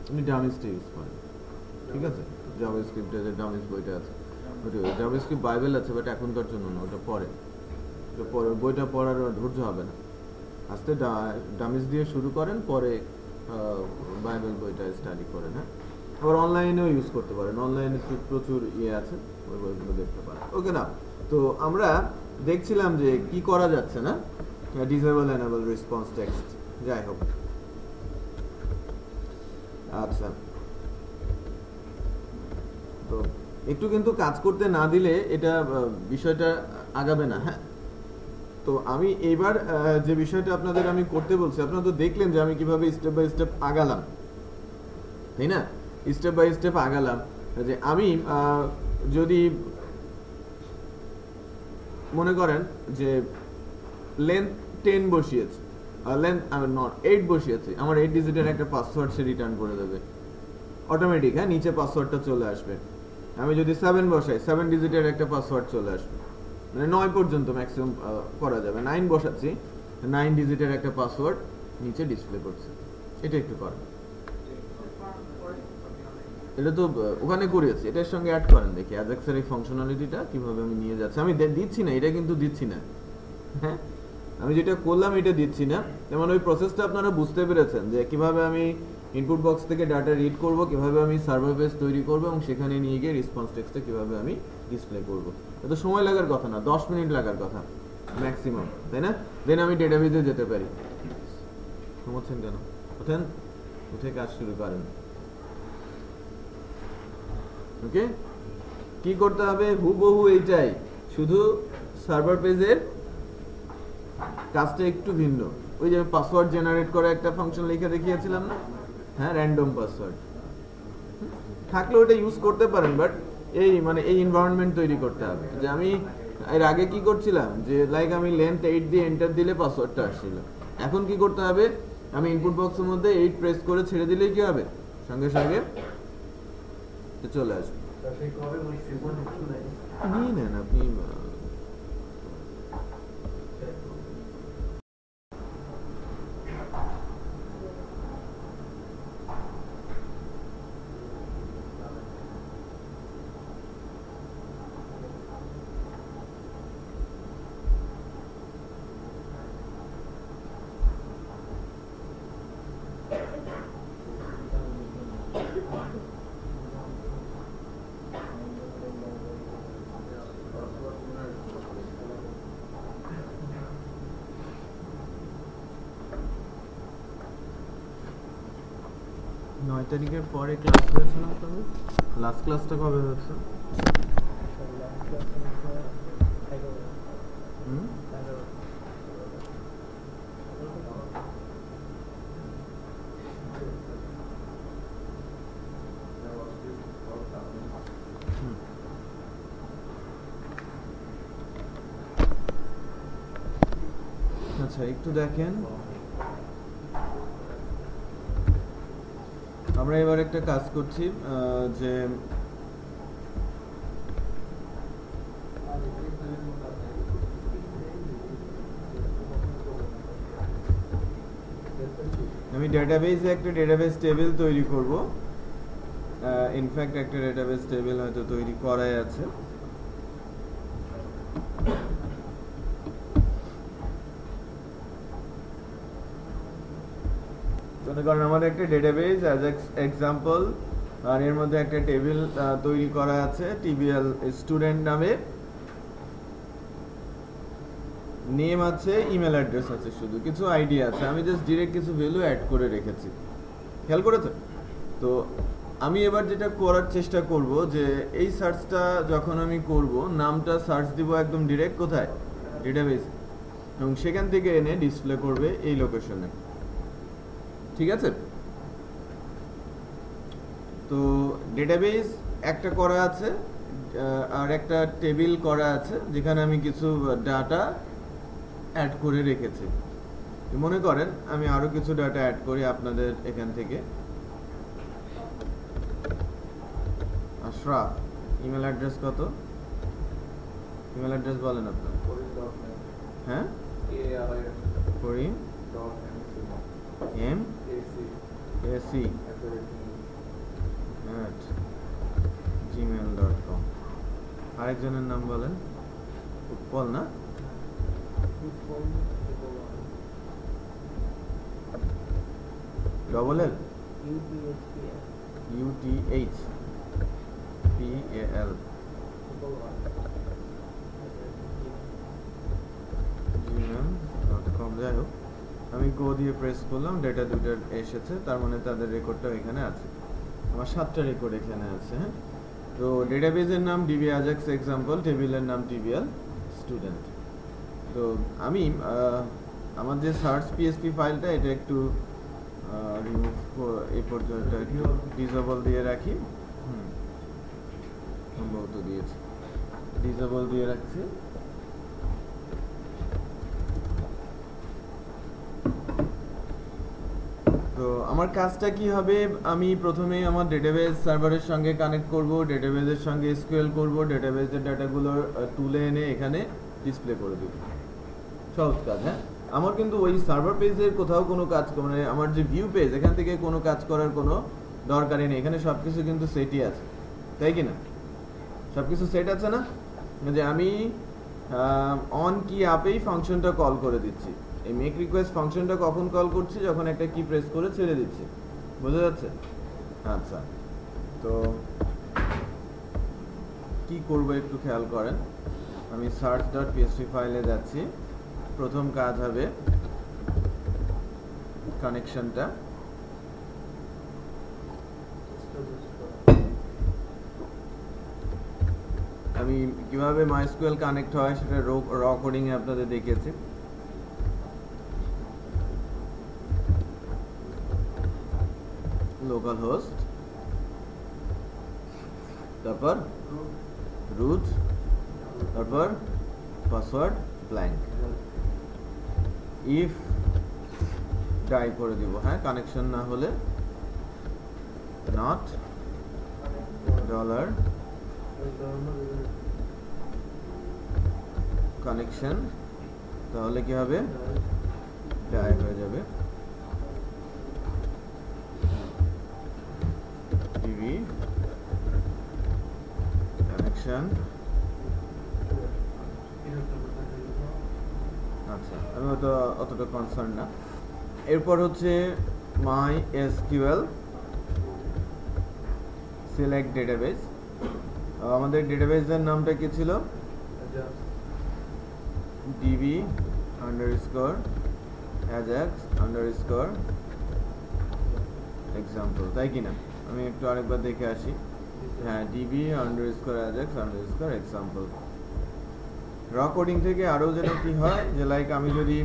আপনি ডামিজটা ইউজ করেন, ঠিক আছে? জাভাস্ক্রিপ্টে যে ডামিজ বইটা আছে, জাভাস্ক্রিপ্ট বাইবেল আছে, বাট এখনকার জন্য না, ওটা পরে, বইটা পড়ার ধৈর্য হবে না, আস্তে ডামিজ দিয়ে শুরু করেন, পরে বাইবেল বইটা স্টাডি করেন। হ্যাঁ, আবার অনলাইনেও ইউজ করতে পারেন, অনলাইনে প্রচুর ইয়ে আছে, ওই বইগুলো দেখতে পারেন। ওকে না, তো আমরা দেখছিলাম যে কি করা যাচ্ছে না, ডিসেবল এনেবল রেসপন্স টেক্সট, যাই হোক। আচ্ছা, তো একটু কিন্তু কাজ করতে না দিলে এটা বিষয়টা আগাবে না। হ্যাঁ, তো আমি এইবার যে বিষয়টা আপনাদের আমি করতে বলছি, আপনারা তো দেখলেন যে আমি কিভাবে স্টেপ বাই স্টেপ আগালাম, তাই না? স্টেপ বাই স্টেপ আগালাম, যে আমি যদি মনে করেন যে লেন্থ 10 বসিয়েছি, লেন্থ আমি নট 8 বসিয়েছি, আমার 8 ডিজিটের একটা পাসওয়ার্ড সে রিটার্ন করে দেবে অটোমেটিক। হ্যাঁ, নিচে পাসওয়ার্ডটা চলে আসবে। আমি যদি 7 বসাই, 7 ডিজিটের একটা পাসওয়ার্ড চলে আসবে, মানে 9 পর্যন্ত ম্যাক্সিমাম করা যাবে। 9 বসাচ্ছি, 9 ডিজিটের একটা পাসওয়ার্ড নিচে ডিসপ্লে করছে। এটা একটু করেন, এটা তো ওখানে করেছি, এটার সঙ্গে অ্যাড করেন, দেখি অ্যাজাক্সের এই ফাংশনালিটিটা কিভাবে আমি নিয়ে যাচ্ছি। আমি দিচ্ছি না, এটা কিন্তু দিচ্ছি না। হ্যাঁ, আমি যেটা করলাম এটা দিচ্ছি না। যেমন ওই প্রসেসটা আপনারা বুঝতে পেরেছেন যে কিভাবে আমি ইনপুট বক্স থেকে ডাটা রিড করব, কিভাবে আমি সার্ভার পেজ তৈরি করব, এবং সেখানে নিয়ে গিয়ে রেসপন্স টেক্সটটা কিভাবে আমি ডিসপ্লে করব। এত সময় লাগার কথা না, 10 মিনিট লাগার কথা ম্যাক্সিমাম, তাই না? দেন আমি ডেটাবেজে যেতে পারি। ঘুমোচ্ছেন কেন? ওঠেন, উঠে কাজ শুরু করেন। ওকে, কি করতে হবে? হুবহু এইটাই, শুধু সার্ভার পেজের কাজটা একটু ভিন্ন। ওই যে পাসওয়ার্ড জেনারেট করে একটা ফাংশন লিখে দেখিয়েছিলাম না, হ্যাঁ, র্যান্ডম পাসওয়ার্ড থাকলে ওটা ইউজ করতে পারেন, বাট এই মানে এই এনভায়রনমেন্ট তৈরি করতে হবে। যে আমি এর আগে কি করছিলাম, যে লাইক আমি লেন্থ 8 দিয়ে এন্টার দিলে পাসওয়ার্ডটা আসছিল। এখন কি করতে হবে, আমি ইনপুট বক্সের মধ্যে 8 প্রেস করে ছেড়ে দিলেই কি হবে, সঙ্গে সঙ্গে চলে আসবে। নিয়ে নেন আপনি। 9 তারিখের পরে ক্লাস হয়েছে না তবে লাস্ট ক্লাসটা কবে হয়েছে? হুম আচ্ছা একটু দেখেন, আমরা এবার একটা কাজ করছি যে আমি ডেটাবেসে একটা ডেটাবেস টেবিল তৈরি করব। ইনফ্যাক্ট একটা ডেটাবেস টেবিল হয়তো তৈরি করাই আছে। কারণ আমাদের একটা ডেটাবেস অ্যাজ এক্সাম্পল, আর এর মধ্যে একটা টেবিল তৈরি করা আছে টিবিএল স্টুডেন্ট নামে, নেম আছে, ইমেল অ্যাড্রেস আছে, শুধু কিছু আইডি আছে, আমি জাস্ট ডিরেক্ট কিছু ভ্যালু অ্যাড করে রেখেছি। খেয়াল করেছে? তো আমি এবার যেটা করার চেষ্টা করব যে এই সার্চটা যখন আমি করব, নামটা সার্চ দিব একদম ডিরেক্ট কোথায়, ডেটাবেস, এবং সেখান থেকে এনে ডিসপ্লে করবে এই লোকেশনে। ঠিক আছে? তো ডেটাবেস একটা করা আছে আর একটা টেবিল করা আছে যেখানে আমি কিছু ডাটা অ্যাড করে রেখেছি। মনে করেন আমি আরো কিছু ডাটা অ্যাড করি আপনাদের এখান থেকে। আশরাফ, ইমেল অ্যাড্রেস কত? ইমেল অ্যাড্রেস বলেন আপনার। হ্যাঁ, করিম এম এসি @gmail.com। আরেকজনের নাম বলেন। উৎপল না? Double L UTHPAL gmail.com। যাই হোক, আমি গো দিয়ে প্রেস করলাম, ডেটা দুটার এসেছে, তার মানে তাদের রেকর্ডটাও এখানে আছে। আমার 7টা রেকর্ড এখানে আছে। হ্যাঁ, তো ডেটাবেসের নাম ডিবি আজাক্স এক্সাম্পল, টেবিলের নাম টিবিএল স্টুডেন্ট। তো আমি আমার যে সার্চ পিএসপি ফাইলটা, এটা একটু রিমুভ, এই পর্যন্ত একটু ডিসেবল দিয়ে রাখি। সম্ভবত দিয়েছি, ডিসেবল দিয়ে রাখছি। তো আমার কাজটা কি হবে, আমি প্রথমে আমার ডেটাবেস সার্ভারের সঙ্গে কানেক্ট করব, ডেটাবেসের সঙ্গে এসকিউএল করব, ডেটাবেসের ডাটাগুলো তুলে এনে এখানে ডিসপ্লে করে দেব। সহজ কাজ। হ্যাঁ, আমার কিন্তু ওই সার্ভার পেজের কোথাও কোনো কাজ, মানে আমার যে ভিউ পেজ, এখান থেকে কোনো কাজ করার কোনো দরকারই নেই। এখানে সব কিছু কিন্তু সেটই আছে, তাই কি না? সব কিছু সেট আছে না, যে আমি অন কি আপেই ফাংশনটা কল করে দিচ্ছি। এই মেক রিকোয়েস্ট ফাংশনটা কখন কল করছি, যখন একটা কি প্রেস করে ছেড়ে দিচ্ছি। বোঝা যাচ্ছে? আচ্ছা, তো কি করব একটু খেয়াল করেন। আমি search.php ফাইলে যাচ্ছি। প্রথম কাজ হবে কানেকশনটা। আমি কিভাবে মাইস্কুয়েল কানেক্ট হয় সেটা র কোডিং এ আপনাদের দেখিয়েছি। লোকাল হোস্ট, তারপর রুট, তারপর পাসওয়ার্ড ব্ল্যাঙ্ক। ইফ ডাই করে দিব, হ্যাঁ, কানেকশন না হলে নট ডলার কানেকশন, তাহলে কি হবে, ডাই হয়ে যাবে। TV connection. আচ্ছা, আমি অতটা কনসার্ন না। এরপর হচ্ছে মাই এসকিউএল সিলেক্ট ডেটাবেস। আমাদের ডেটাবেসের নামটা কি ছিল, DB underscore Ajax underscore example, তাই কি না? আমি একটু আরেকবার দেখে আসি। হ্যাঁ, DB underscore Ajax underscore example. র কোডিং থেকে আরও যেন কি হয়, যে লাইক আমি যদি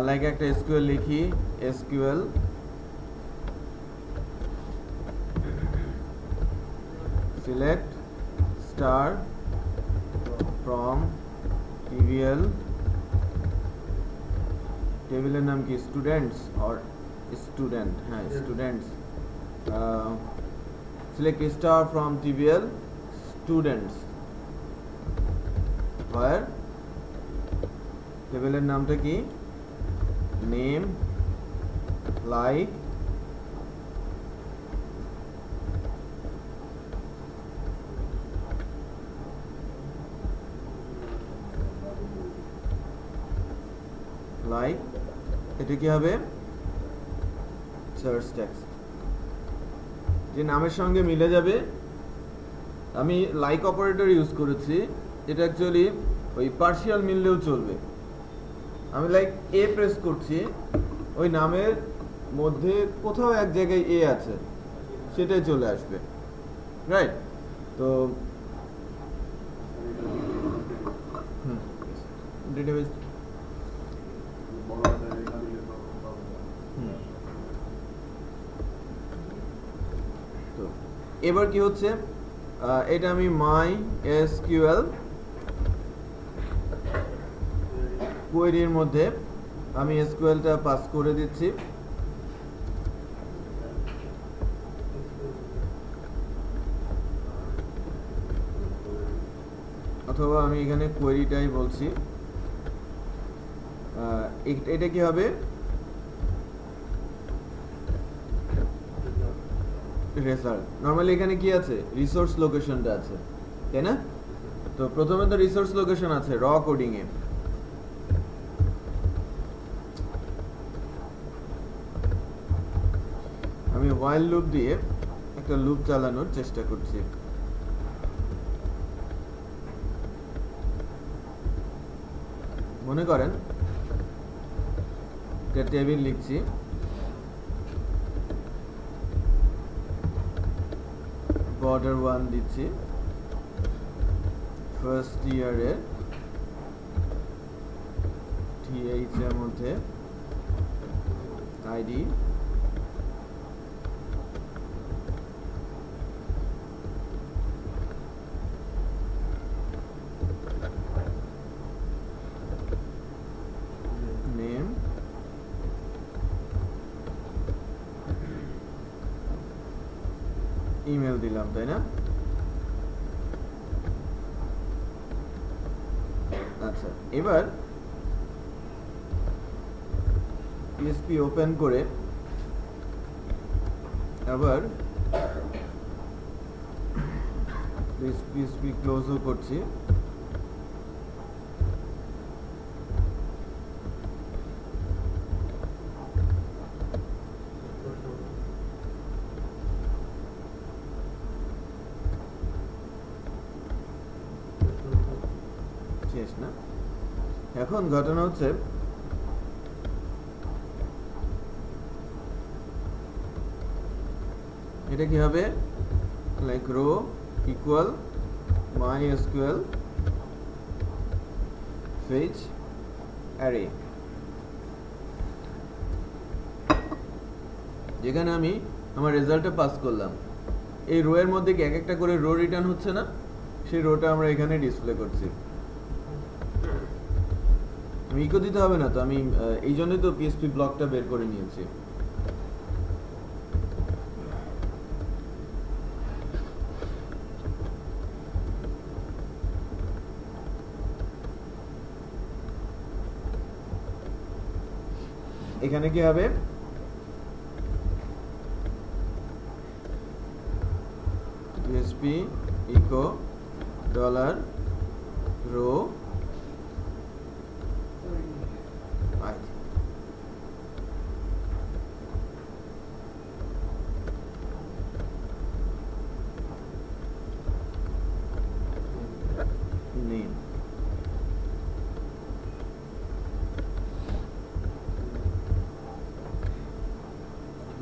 লাইক একটা এসকিউএল লিখি, SQL select star from TVL, টেবিলের নাম কি স্টুডেন্টস অর স্টুডেন্ট, হ্যাঁ students, select star from TVL students, where টেবিলের নামটা কি, নেম লাইক লাইক, এটা কি হবে সার্চ টেক্সট, যে নামের সঙ্গে মিলে যাবে। আমি লাইক অপারেটর ইউজ করেছি, এটা অ্যাকচুয়ালি ওই পার্শিয়াল মিললেও চলবে। আমি লাইক এ প্রেস করছি, ওই নামের মধ্যে কোথাও এক জায়গায় এ আছে, সেটাই চলে আসবে, রাইট? তো ডেটাবেস তো এবার কি হচ্ছে, এটা আমি মাই এসকিউএল কোয়েরির মধ্যে আমি এসকিউএলটা পাস করে দিচ্ছি, অথবা আমি এখানে কোয়েরিটাই বলছি। এটা কি হবে, রেজাল্ট। নরমালি এখানে কি আছে, রিসোর্স লোকেশনটা আছে, তাই না? তো প্রথমে তো রিসোর্স লোকেশন আছে র কোডিং এ। আমি while লুপ দিয়ে একটা লুপ চালানোর চেষ্টা করছি। মনে করেন একটা টেবিল লিখছি, বর্ডার 1 দিচ্ছি, ফার্স্ট ইয়ারের টিএইচ এর মধ্যে আইডি, নেম, ইমেল দিলাম, তাই না? আচ্ছা, এবার পিএসপি ওপেন করে আবার পিএসপি ক্লোজও করছি। শেষ না? এখন ঘটনা হচ্ছে এটা কি হবে, like row equal MySQL fetch array, যেখানে আমি আমার রেজাল্টটা পাস করলাম। এই রো এর মধ্যে কি এক একটা করে রো রিটার্ন হচ্ছে না, সেই রোটা আমরা এখানে ডিসপ্লে করছি। আমি ইকো দিতে হবে না তো, আমি এই জন্যই তো পিএসপি ব্লকটা বের করে নিয়েছি। এখানে কি হবে, PHP echo dollar row name,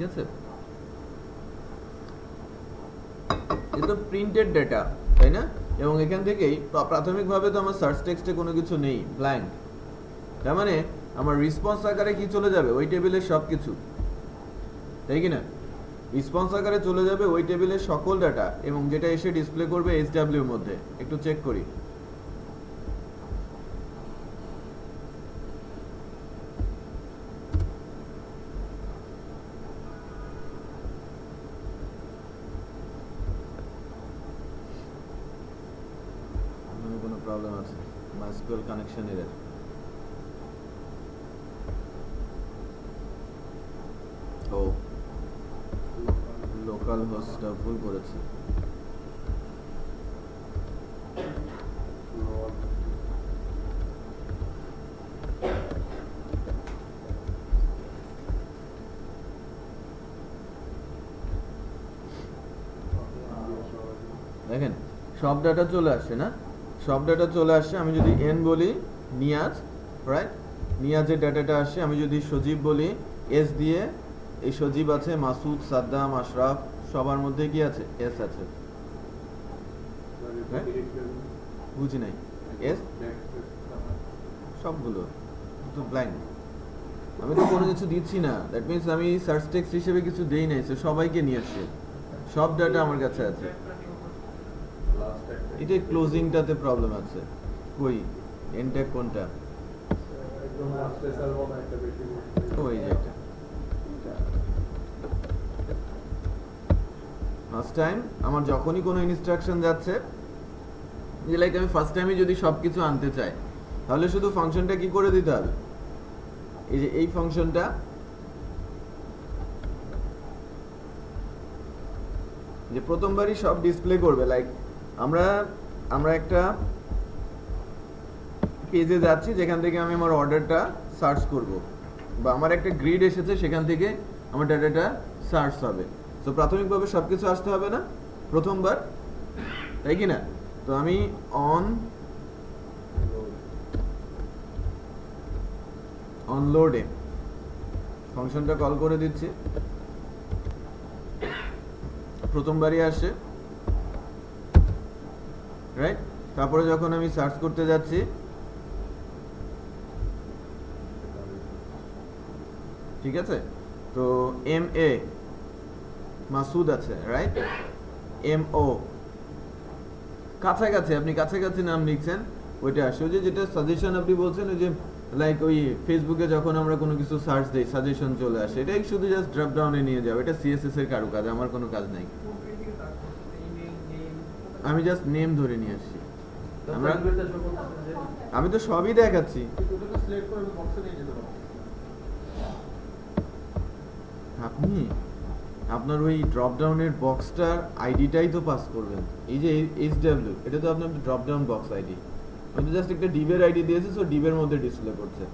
ঠিক আছে, এটা প্রিন্টেড ডেটা, তাই না? এবং এখান থেকেই প্রাথমিকভাবে তো আমার সার্চ টেক্সটে কোনো কিছু নেই, ব্ল্যাঙ্ক। তার মানে আমার রেসপন্স আকারে কি চলে যাবে? ওই টেবিলের সব কিছু, তাই কি না? রেসপন্স আকারে চলে যাবে ওই টেবিলের সকল ডাটা, এবং যেটা এসে ডিসপ্লে করবে এইচডব্লিউ এর মধ্যে। একটু চেক করি। কোনো প্রবলেম আছে? MySQL connection error. ও, লোকাল হোস্টটা ভুল করেছে। দেখেন সব ডাটা চলে আসছে না, সব ডাটা চলে আসছে। আমি যদি এন বলি নিয়াজ, রাইট, নিয়াজের ডাটাটা আসছে। আমি যদি সজীব বলি এস দিয়ে, এই সজীব আছে, মাসুদ, সাদ্দাম, আশরাফ, সবার মধ্যে কি আছে? এস আছে। বুঝি নাই, এস সবগুলো তো ব্ল্যাঙ্ক, আমি তো কোনো কিছু দিচ্ছি না। দ্যাট মিনস আমি সার্চ টেক্সট হিসেবে কিছু দেই নাই, সবাইকে নিয়ে আসছে, সব ডাটা আমার কাছে আছে। এটা ক্লোজিংটাতে প্রবলেম আছে। কই এনট্যাগ কোনটা? ওই যে এটা ফার্স্ট টাইম আমার যখনই কোনো ইনস্ট্রাকশন যাচ্ছে, যে লাইক আমি ফার্স্ট টাইমে যদি সবকিছু আনতে চাই, তাহলে শুধু ফাংশনটা কি করে দিতে হবে? এই যে এই ফাংশনটা, যে প্রথমবারই সব ডিসপ্লে করবে। লাইক আমরা একটা পেজে যাচ্ছি যেখান থেকে আমি আমার অর্ডারটা সার্চ করব, বা আমার একটা গ্রিড এসেছে সেখান থেকে আমার ডাটাটা সার্চ হবে। তো প্রাথমিকভাবে সবকিছু আসতে হবে না প্রথমবার, তাই কি না? তো আমি অনলোডে ফাংশনটা কল করে দিচ্ছি, প্রথমবারই আসে, রাইট? তারপরে যখন আমি সার্চ করতে যাচ্ছি, ঠিক আছে, তো এম এ মাসুদ আছে, রাইট, এম ও কাছাকাছি, আপনি কাছাকাছি নাম লিখছেন, ওইটা আসে। ওই যে যেটা সাজেশন আপনি বলছেন, ওই যে লাইক ওই ফেসবুকে যখন আমরা কোনো কিছু সার্চ দিই সাজেশন চলে আসে, এটাই শুধু জাস্ট ড্রপ ডাউনে নিয়ে যাও। এটা সিএসএস এর কারো কাজ, আমার কোনো কাজ নাই। আমি জাস্ট নেম ধরে নিয়ে আসছি। আমি তো সবই দেখাচ্ছি। আপনি আপনার ওই ড্রপ ডাউনের বক্সটার আইডিটাই তো পাস করবেন। এই যে এইচডব্লিউ, এটা তো আপনার ড্রপ ডাউন বক্স আইডি। আমি তো জাস্ট একটা ডিভের আইডি দিয়েছি, সো ডিভের মধ্যে ডিসপ্লে করছে।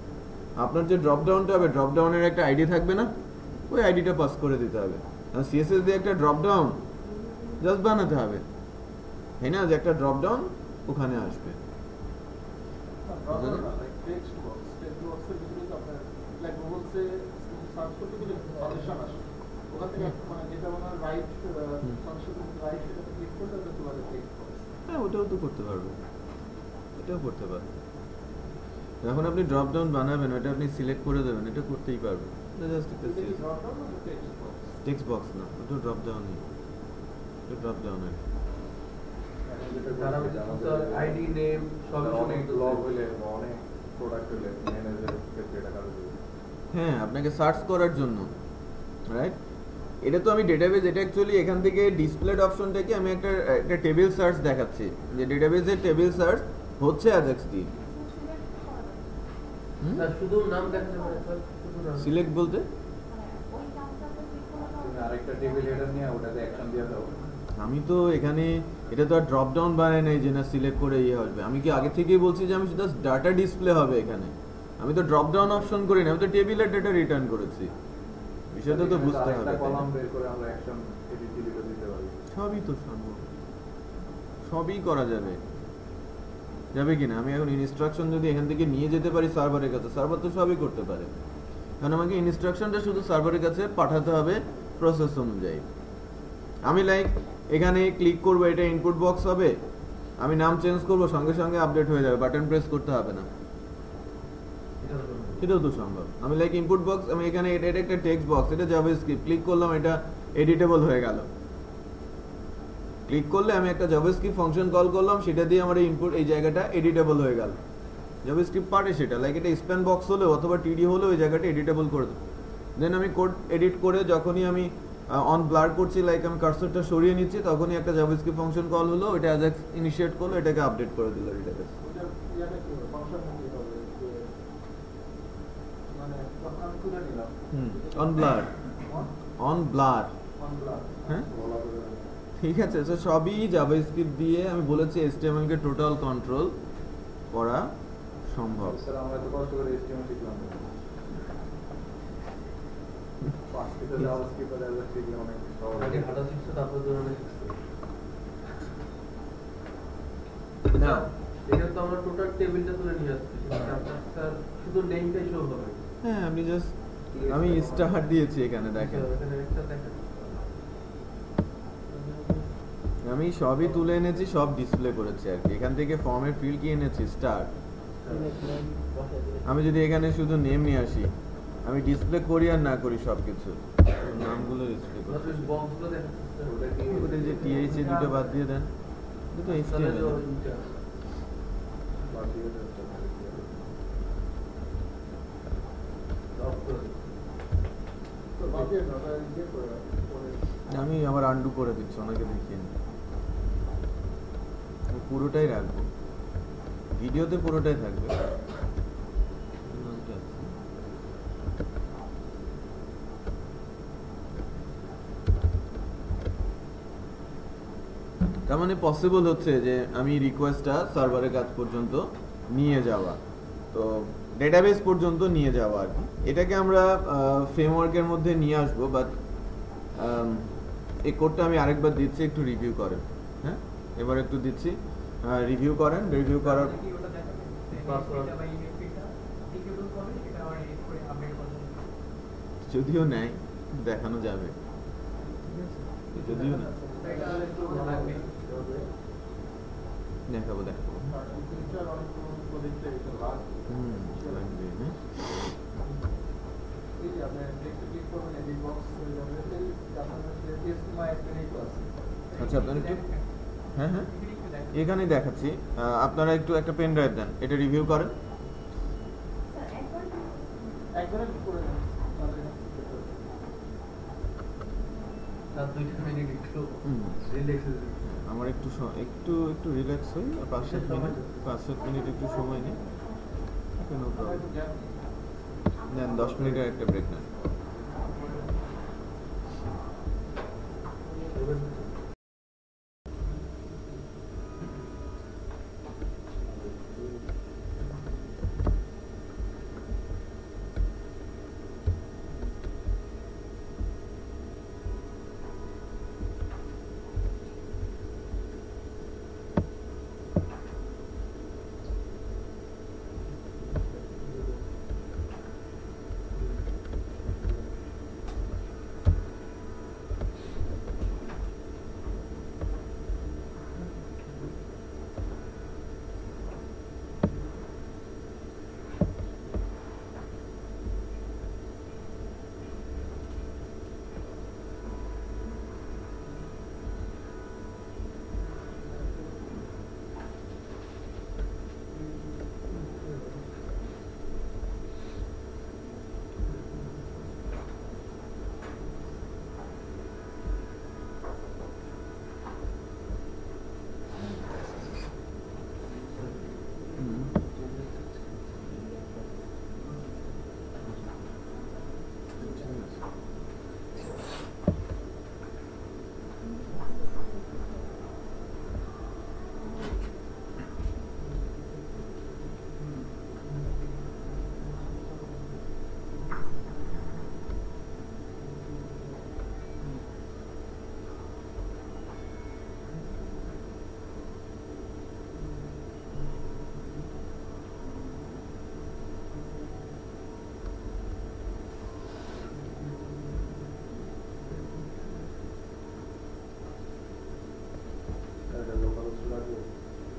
আপনার যে ড্রপ ডাউনটা হবে, ড্রপ ডাউনের একটা আইডি থাকবে না, ওই আইডিটা পাস করে দিতে হবে। আর সিএসএস দিয়ে একটা ড্রপ ডাউন জাস্ট বানাতে হবে, তাই না? যে একটা ড্রপ ডাউন ওখানে আসবে। হ্যাঁ, ওটাও তো করতে পারবো, এটাও করতে পারবো। যখন আপনি ড্রপ ডাউন বানাবেন, ওটা আপনি সিলেক্ট করে দেবেন, এটা করতেই পারবেন। জাস্ট একটা টেক্সট বক্স না, ওটা ড্রপ ডাউনই, ওটা ড্রপ ডাউন আর আইডি নেম সব অনেক লগ হলে অনেক প্রোডাক্ট হলে ম্যানেজার ক্ষেত্রে এটা কাজ হবে। হ্যাঁ, আপনাকে সার্চ করার জন্য, রাইট? এটা তো আমি ডেটাবেস, এটা অ্যাকচুয়ালি এখান থেকে ডিসপ্লেড অপশনটাকে আমি একটা টেবিল সার্চ দেখাচ্ছি, যে ডেটাবেসের টেবিল সার্চ হচ্ছে অ্যাজাক্স দিয়ে। শুধু নাম দেখাতে পারে, সিলেক্ট বলতে তুমি আরেকটা টেবিল হেডার নিয়ে ওটাতে অ্যাকশন দিয়ে দাও। আমি তো এখানে এটা তো আর ড্রপ ডাউন বানাই নাই যে না সিলেক্ট করে ইয়ে হবে। আমি কি আগে থেকেই বলছি যে আমি শুধু ডাটা ডিসপ্লে হবে এখানে? আমি তো ড্রপ ডাউন অপশন করি না, আমি তো টেবিলের ডেটা রিটার্ন করেছি। বিষয়টা তো বুঝতে হবে। কলাম বের করে আমরা অ্যাকশন এডিট ডিলিট দিতে পারি। সবই তো সম্ভব, সবই করা যাবে, যাবে কিনা? আমি এখন ইনস্ট্রাকশন যদি এখান থেকে নিয়ে যেতে পারি সার্ভারের কাছে, সার্ভার তো সবই করতে পারে। কারণ আমাকে ইনস্ট্রাকশনটা শুধু সার্ভারের কাছে পাঠাতে হবে প্রসেস অনুযায়ী। আমি লাইক এখানে ক্লিক করবো, এটা ইনপুট বক্স হবে, আমি নাম চেঞ্জ করবো, সঙ্গে সঙ্গে আপডেট হয়ে যাবে, বাটন প্রেস করতে হবে না। এটাও তো সম্ভব। আমি লাইক ইনপুট বক্স, আমি এখানে এটা একটা টেক্সট বক্স, এটা জাভাস্ক্রিপ্ট, ক্লিক করলাম, এটা এডিটেবল হয়ে গেল। ক্লিক করলে আমি একটা জাভাস্ক্রিপ্ট ফাংশন কল করলাম, সেটা দিয়ে আমার ইনপুট এই জায়গাটা এডিটেবল হয়ে গেল। জাভাস্ক্রিপ্ট পার্টে সেটা লাইক এটা স্প্যান বক্স হলে অথবা টিডি হলে ওই জায়গাটা এডিটেবল করে দেবো। দেন আমি কোড এডিট করে যখনই আমি অন ব্লার করছি, লাইক আমি কার্সরটা সরিয়ে নিচ্ছি, তখনই একটা জাভাস্ক্রিপ্ট ফাংশন কল হলো, এটা অ্যাজাক্স ইনিশিয়েট করলো, এটাকে আপডেট করে দিল ডেটাবেস। ওটার ইয়াটা কি হবে, ফাংশনটা কি হবে, যে মানে যখন আমি তুলে নিলাম অন ব্লার, অন ব্লার, হ্যাঁ ঠিক আছে। তো সবই জাভাস্ক্রিপ্ট দিয়ে আমি বলেছি HTML কে টোটাল কন্ট্রোল করা সম্ভব। স্যার আমরা এত কষ্ট করে HTML শিখলাম না। পাঁচটিতে জাভাস্ক্রিপ্ট আর অ্যাজাক্স শিখলে অনেক সহজ। আগে হাঁটা শিখছো, তারপর দৌড়ানো শিখছো। না এখানে তো আমরা টোটাল টেবিলটা তুলে নিয়ে আসছি, আপনার স্যার শুধু নেমটাই শো হবে। হ্যাঁ আমি জাস্ট আমি স্টার দিয়েছি এখানে, দেখেন এখানে একটা দেখেন, আমি সবই তুলে এনেছি, সব ডিসপ্লে করেছি আর কি। এখান থেকে ফর্মের ফিল্ড কি এনেছি, স্টার। আমি যদি এখানে শুধু নেম নিয়ে আসি, আমি ডিসপ্লে করি আর না করি সবকিছু নামগুলো ডিসপ্লে করি। আপনার বক্সগুলো দেখেন স্যার, ওটা কি ওটা যে TH এ দুটো বাদ দিয়ে দেন, দুটো HTML তাহলে তো দুইটা। অফ করে দিন। তো বাকিয়ে না ওটা ইয়ে করে করে আমি আবার আন্ডু করে দিচ্ছি, ওনাকে দেখিয়ে নিই। আমি পুরোটাই রাখবো, ভিডিওতে পুরোটাই থাকবে। তার মানে পসিবল হচ্ছে যে আমি রিকোয়েস্টটা সার্ভারের কাছ পর্যন্ত নিয়ে যাওয়া, তো ডেটাবেস পর্যন্ত নিয়ে যাওয়া আর কি। এটাকে আমরা ফ্রেমওয়ার্কের মধ্যে নিয়ে আসবো, বাট এই কোডটা আমি আরেকবার দিচ্ছি, একটু রিভিউ করেন। হ্যাঁ এবার একটু দিচ্ছি, রিভিউ করেন। রিভিউ করার যদিও নেয় দেখানো যাবে, যদিও না দেখাবো দেখাবো। ফিচার অনেক প্রজেক্টে এটা লাগবে। লাগবে হ্যাঁ। এই যে আপনি টেক্সট ক্লিক করবেন, এডিট বক্স হয়ে যাবে, এই আপনার CSS একটা আছে। আচ্ছা আপনারা একটু হ্যাঁ হ্যাঁ এখানেই দেখাচ্ছি, আপনারা একটু একটা পেন ড্রাইভ দেন, এটা রিভিউ করেন। একবারে করে দেন তাহলে তার 2 মিনিট একটু রিল্যাক্স হয়ে যাবে। আমার একটু একটু একটু রিল্যাক্স হই, 5-7 মিনিট একটু সময় নিই, নো প্রবলেম। দেন 10 মিনিটের একটা ব্রেক নেন।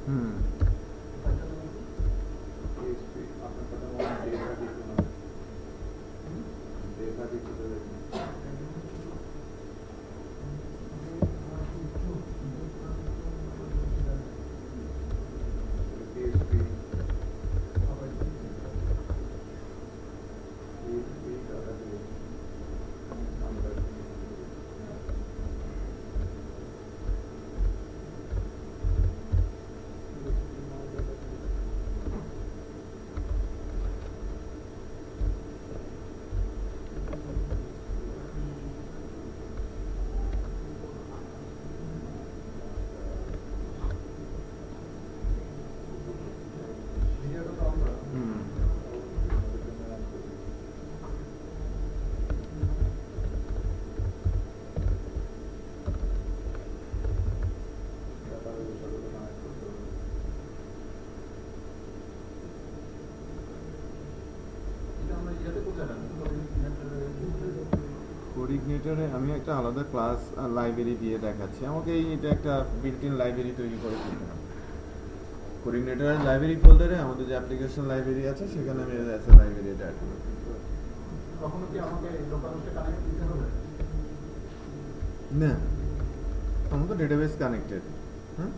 হুম PHP আপনার কথা মনে হয় data দিতে হবে। Data দিতে হবে। PHP data দিয়ে আমরা হুম এটা আমরা ইয়াতে কোথায় রাখবো? কোঅর্ডিনেটরে আমি একটা আলাদা ক্লাস লাইব্রেরি দিয়ে দেখাচ্ছি আমাকে এটা একটা বিল্ট ইন লাইব্রেরি তৈরি করে দিতে হবে কোঅর্ডিনেটরের লাইব্রেরি ফোল্ডারে আমাদের যে অ্যাপ্লিকেশন লাইব্রেরি আছে সেখানে আমি অ্যাজ এ লাইব্রেরিটা অ্যাড করব কখনো কি আমাকে লোকাল হোস্টে কানেক্ট দিতে হবে? না আমার তো ডেটাবেস কানেক্টেড হ্যাঁ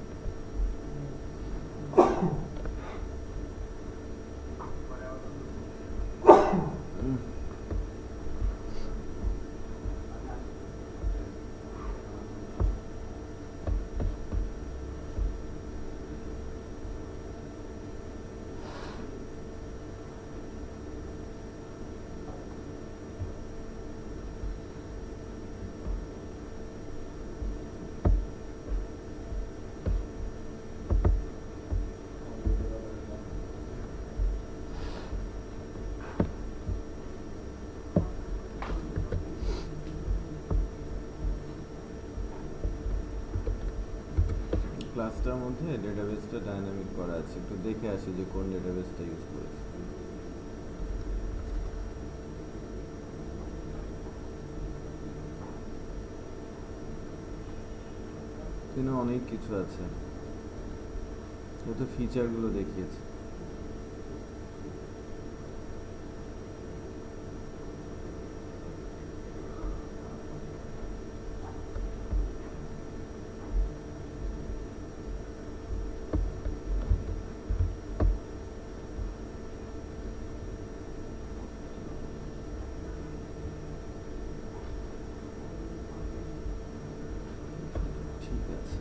ক্লাসটার মধ্যে ডেটাবেসটা ডাইনামিক করা আছে একটু দেখে আসি যে কোন ডেটাবেসটা ইউজ করেছে এখানে অনেক কিছু আছে তো ফিচারগুলো দেখিয়েছে ঠিক আছে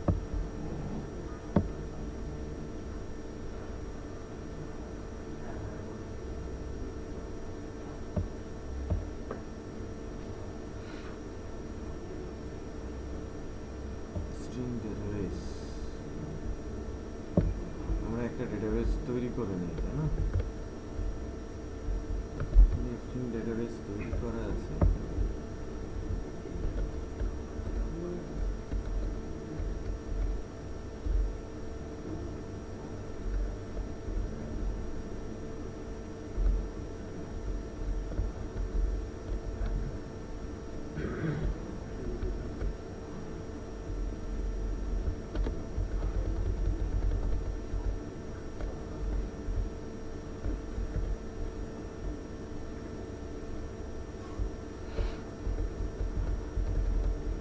স্ট্রিং ডেটাবেস আমরা একটা ডেটাবেস তৈরি করে নিই তাই না স্ট্রিং ডেটাবেস তৈরি করা আছে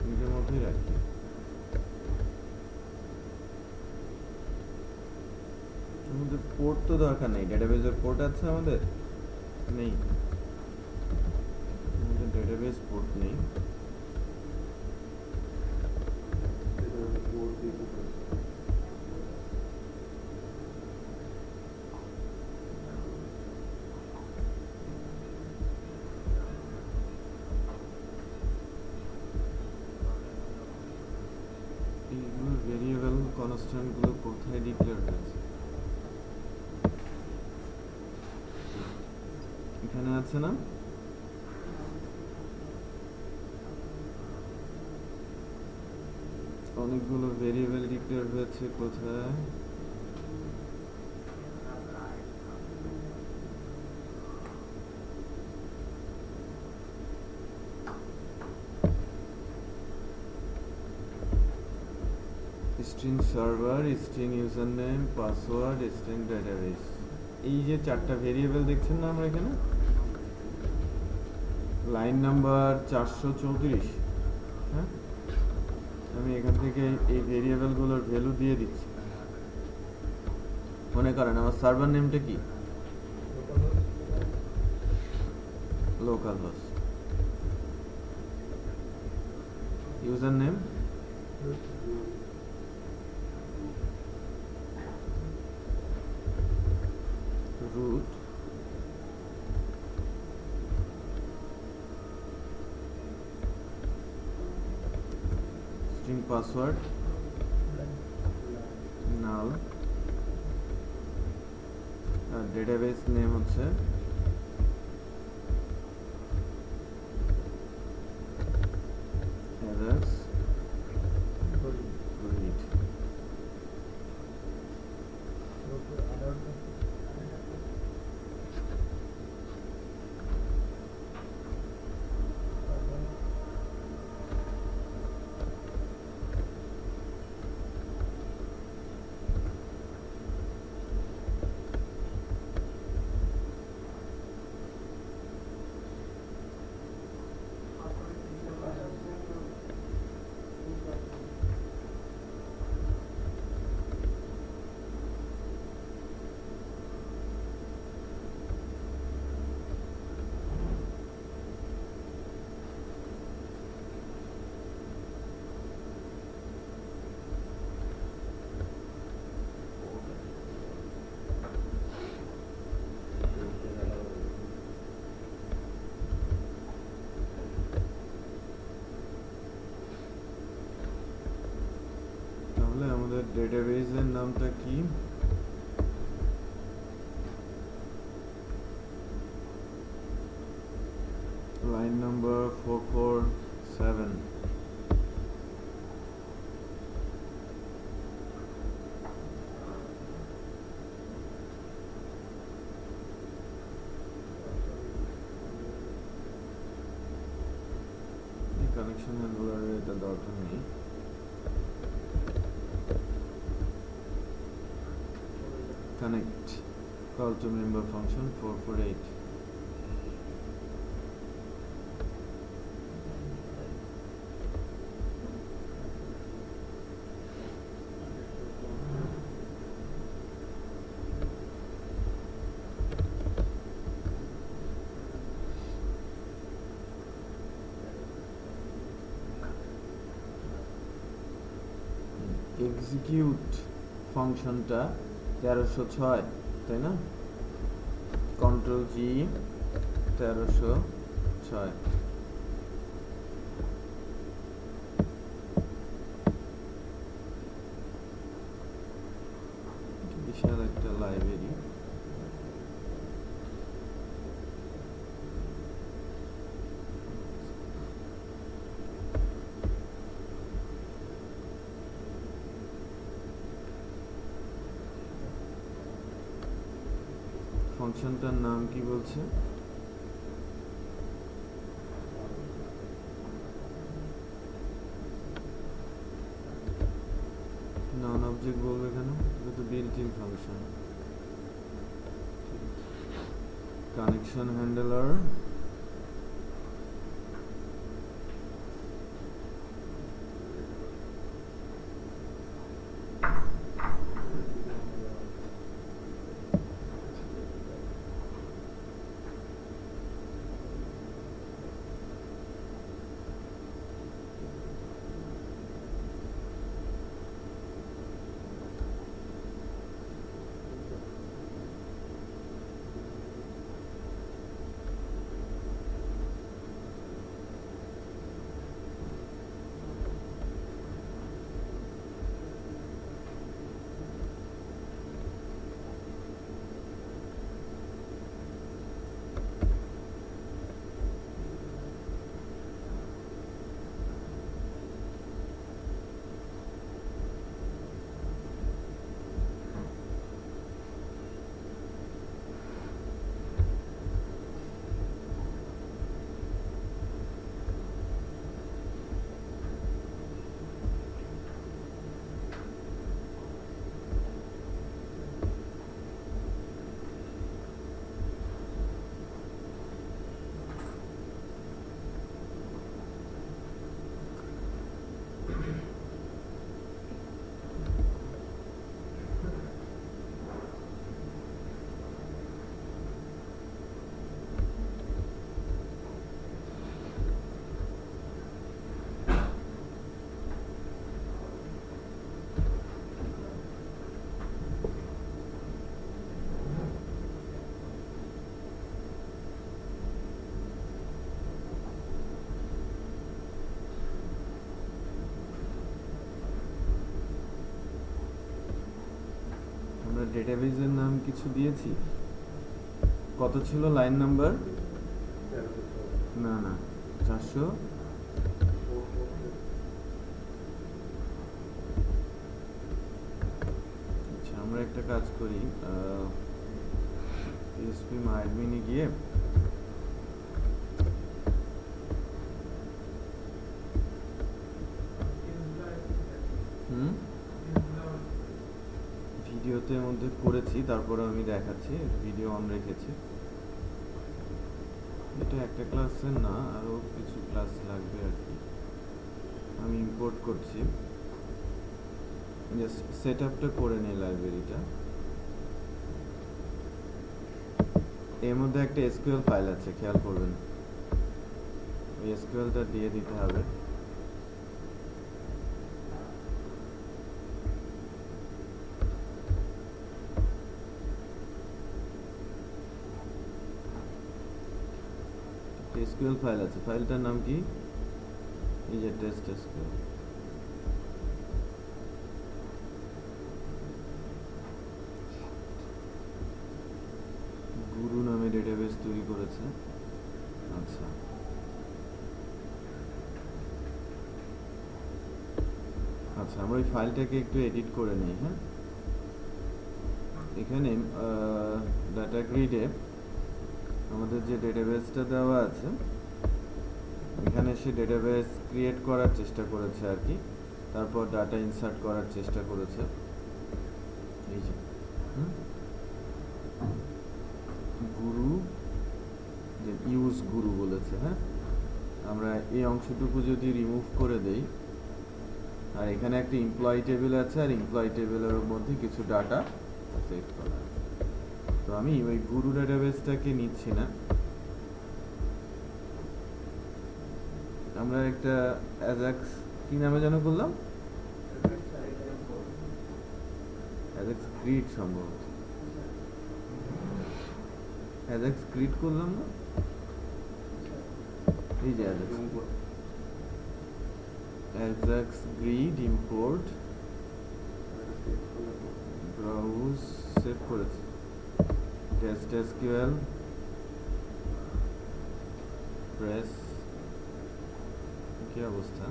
নিজের মধ্যেই রাখি আমাদের পোর্ট তো দরকার নেই ডেটাবেসের পোর্ট আছে আমাদের নেই আমাদের ডেটাবেস পোর্ট নেই এইগুলো ভেরিয়েবল কনস্ট্যান্ট গুলো কোথায় ডিক্লেয়ার হয়েছে এখানে আছে না অনেকগুলো ভেরিয়েবল ডিক্লেয়ার হয়েছে কোথায় string server, string user name, password, string database. এই যে চারটা ভেরিয়েবল দেখছেন না আমরা এখানে, লাইন নাম্বার 434, হ্যাঁ, আমি এখান থেকে এই ভেরিয়েবলগুলোর ভ্যালু দিয়ে দিচ্ছি। মনে করেন আমার সার্ভার নেমটা কি, local host, user name root, string password null, আর database name হচ্ছে Ajax read। তাহলে আমাদের ডেটাবেসের নামটা কি, লাইন নাম্বার 447, কানেকশন হ্যান্ডলারের এটা দরকার নেই। Connect, call to member function 448। Execute ফাংশনটা 1306, তাই না? কন্ট্রোল জি 1306। বিশাল একটা লাইব্রেরি। ফাংশনটার নাম কি বলছে? নন অবজেক্ট বলবে কেন? এটা তো built in function. Connection handler, ডেটাবেজের নাম কিছু দিয়েছি? কত ছিল লাইন নাম্বার? না না 400। আচ্ছা আমরা একটা কাজ করি, PHP MyAdmin-এ গিয়ে ভিডিওতে মধ্যে করেছি, তারপরে আমি দেখাচ্ছি, ভিডিও অন রেখেছি। এটা একটা ক্লাসের না, আরো কিছু ক্লাস লাগবে আর কি। আমি ইম্পোর্ট করছি, জাস্ট সেট আপটা করে নিই লাইব্রেরিটা। এর মধ্যে একটা এসকিউএল ফাইল আছে, খেয়াল করবেন, ওই এসকিউএলটা দিয়ে দিতে হবে। এসকিউএল ফাইল আছে, ফাইলটার নাম কি? এই যে টেস্ট এসকিউএল। গুরু নামে ডেটাবেস তৈরি করেছে। আচ্ছা আচ্ছা আমরা ওই ফাইলটাকে একটু এডিট করে নিই। হ্যাঁ, এখানে ডাটা গ্রিডে আমাদের যে ডেটাবেসটা দেওয়া আছে, এখানে সে ডেটাবেস ক্রিয়েট করার চেষ্টা করেছে আর কি, তারপর ডাটা ইনসার্ট করার চেষ্টা করেছে। এই যে গুরু, যে ইউজ গুরু বলেছে। হ্যাঁ, আমরা এই অংশটুকু যদি রিমুভ করে দেই, আর এখানে একটা এমপ্লয়ি টেবিল আছে, আর এমপ্লয়ি টেবিলের মধ্যে কিছু ডাটা সেট করা আছে। তো আমি ওই গুরু ডেটাবেসটাকে নিচ্ছি না, আমরা একটা অ্যাজাক্স কি নামে যেন করলাম, অ্যাজাক্স গ্রিড, সম্ভবত অ্যাজাক্স গ্রিড করলাম না? এই যে Ajax grid import browse save করেছি, টেস্ট এসকিউএল প্রেস, কি অবস্থা?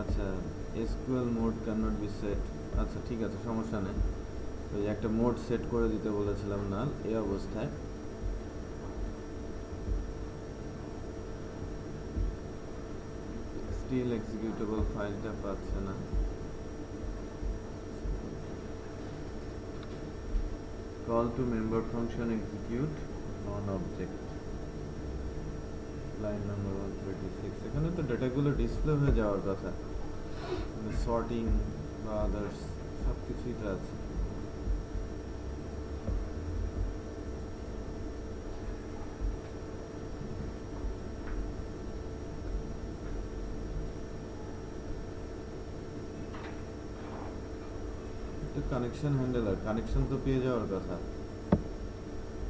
আচ্ছা, SQL mode can not be set. আচ্ছা ঠিক আছে, সমস্যা নেই, ওই একটা মোড সেট করে দিতে বলেছিলাম নাল, এই অবস্থায়। স্টিল এক্সিকিউটেবল ফাইলটা পাচ্ছে না। Call to member function execute non object, line number 136। এখানে তো ডেটাগুলো ডিসপ্লে হয়ে যাওয়ার কথা, মানে সর্টিং বা আদার্স সব কিছুই তো আছে। কানেকশন হ্যান্ডেলার, কানেকশন তো পেয়ে যাওয়ার কথা,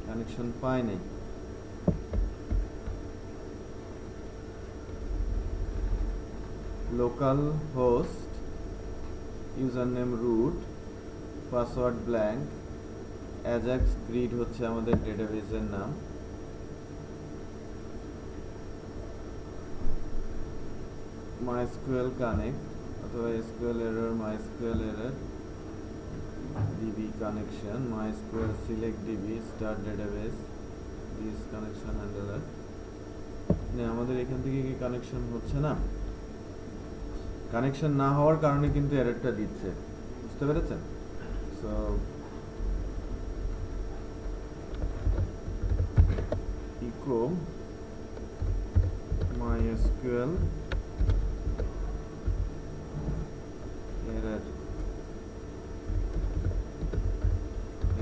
কানেকশন পায় নাই। Local host, user name root, password blank, Ajax grid হচ্ছে আমাদের ডেটাবেসের নাম। MySQL কানেক্ট অথবা SQL error, MySQL error, DB connection, MySQL select DB, start database, this connection handler. না, আমাদের এখান থেকে কি কানেকশন হচ্ছে না? কানেকশন না হওয়ার কারণে কিন্তু এররটা দিচ্ছে, বুঝতে পেরেছেন? So echo MySQL error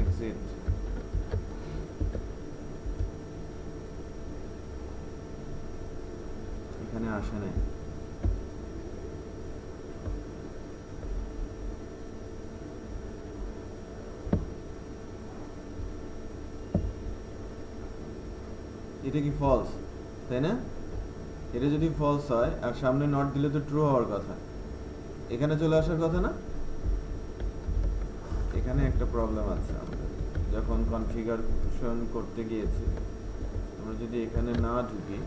exit, এখানে আসে নাই। এটা কি ফলস, তাই না? এটা যদি ফলস হয় আর সামনে নট দিলে তো ট্রু হওয়ার কথা, এখানে চলে আসার কথা না? এখানে এখানে একটা প্রবলেম আছে আমাদের, যখন কনফিগারেশন করতে গিয়েছি আমরা যদি এখানে না ঢুকি,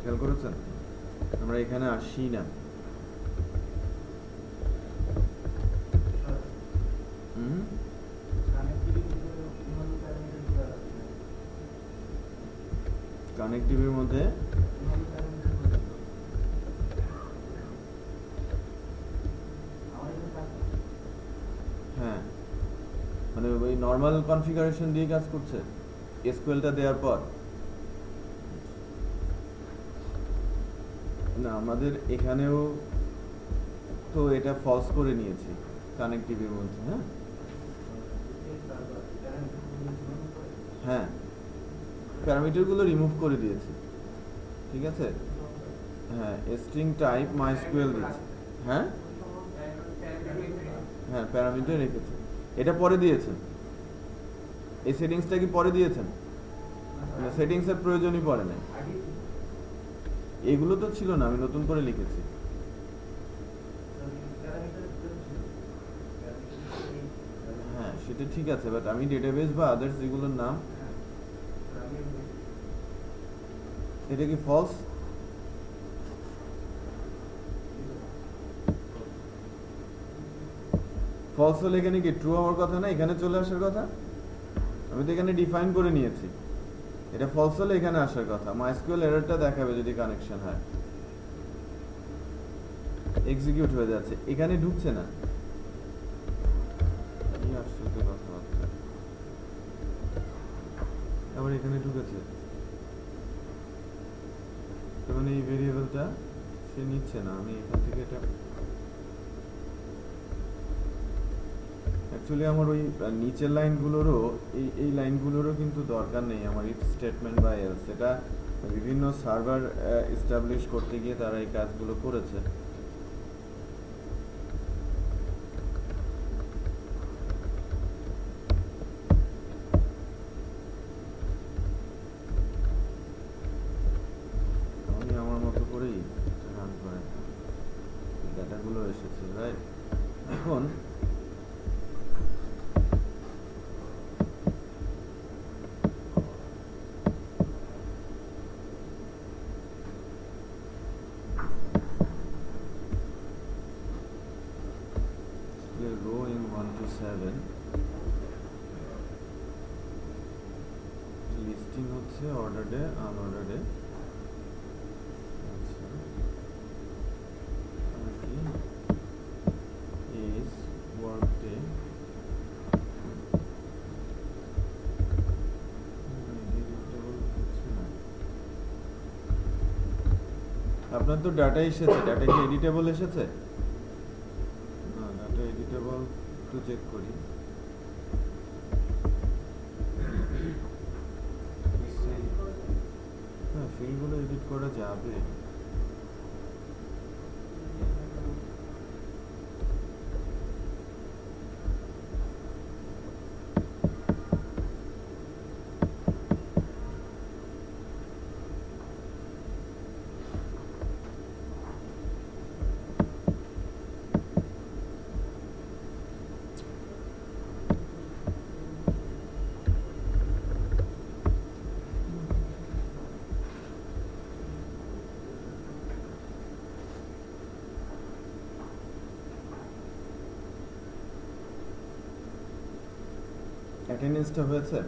খেয়াল করেছেন আমরা এখানে আসি না। কানেক্টিভিটির মধ্যে হ্যাঁ, মানে ওই নর্মাল কনফিগারেশন দিয়ে কাজ করছে এসকিউএলটা দেওয়ার পর। না, আমাদের এখানেও তো এটা ফলস করে নিয়েছি কানেক্টিভিটির মধ্যে। হ্যাঁ হ্যাঁ, প্যারামিটারগুলো রিমুভ করে দিয়েছি, ঠিক আছে। হ্যাঁ, স্ট্রিং টাইপ মাইস্কুয়েল দিয়েছি। হ্যাঁ হ্যাঁ, প্যারামিটার রেখেছি। এটা পরে দিয়েছেন, এই সেটিংসটা কি পরে দিয়েছেন? সেটিংসের প্রয়োজনই পড়ে নাই, এগুলো তো ছিল না, আমি নতুন করে লিখেছি। হ্যাঁ সেটা ঠিক আছে, বাট আমি ডেটাবেস বা আদার্স এগুলোর নাম, এটা কি ফলস? ফলস হলে এখানে কি ট্রু হওয়ার কথা না, এখানে চলে আসার কথা? আমি তো এখানে ডিফাইন করে নিয়েছি, এটা ফলস হলে এখানে আসার কথা। মাইস্কুয়েল এররটা দেখাবে যদি কানেকশন হয়, এক্সিকিউট হয়ে যাচ্ছে, এখানে ঢুকছে না। কি আশ্চর্য কথাবার্তা, আবার এখানে ঢুকেছে, তার মানে এই ভেরিয়েবলটা সে নিচ্ছে না। আমি এখান থেকে এটা অ্যাকচুয়ালি আমার ওই নিচের লাইনগুলোরও এই লাইনগুলোরও কিন্তু দরকার নেই আমার ইফ স্টেটমেন্ট বা এলস। এটা বিভিন্ন সার্ভার এস্টাবলিশ করতে গিয়ে তারা এই কাজগুলো করেছে। আমি আমার মতো করেই রান করে ডাটাগুলো এসেছে, রাইট? এখন row in 1 to 7 লিস্টিং হচ্ছে অর্ডারে আনঅর্ডারে। আচ্ছা, আর কি ইজ ওয়ার্ক ডে, আপনার তো ডাটা এসেছে, ডাটা কি এডিটেবল এসেছে? না, ডাটা এডিটেবল একটু চেক করি। হ্যাঁ, ফিল্ডগুলো এডিট করা যাবে। অ্যাটেন্ডেন্সটা হয়েছে?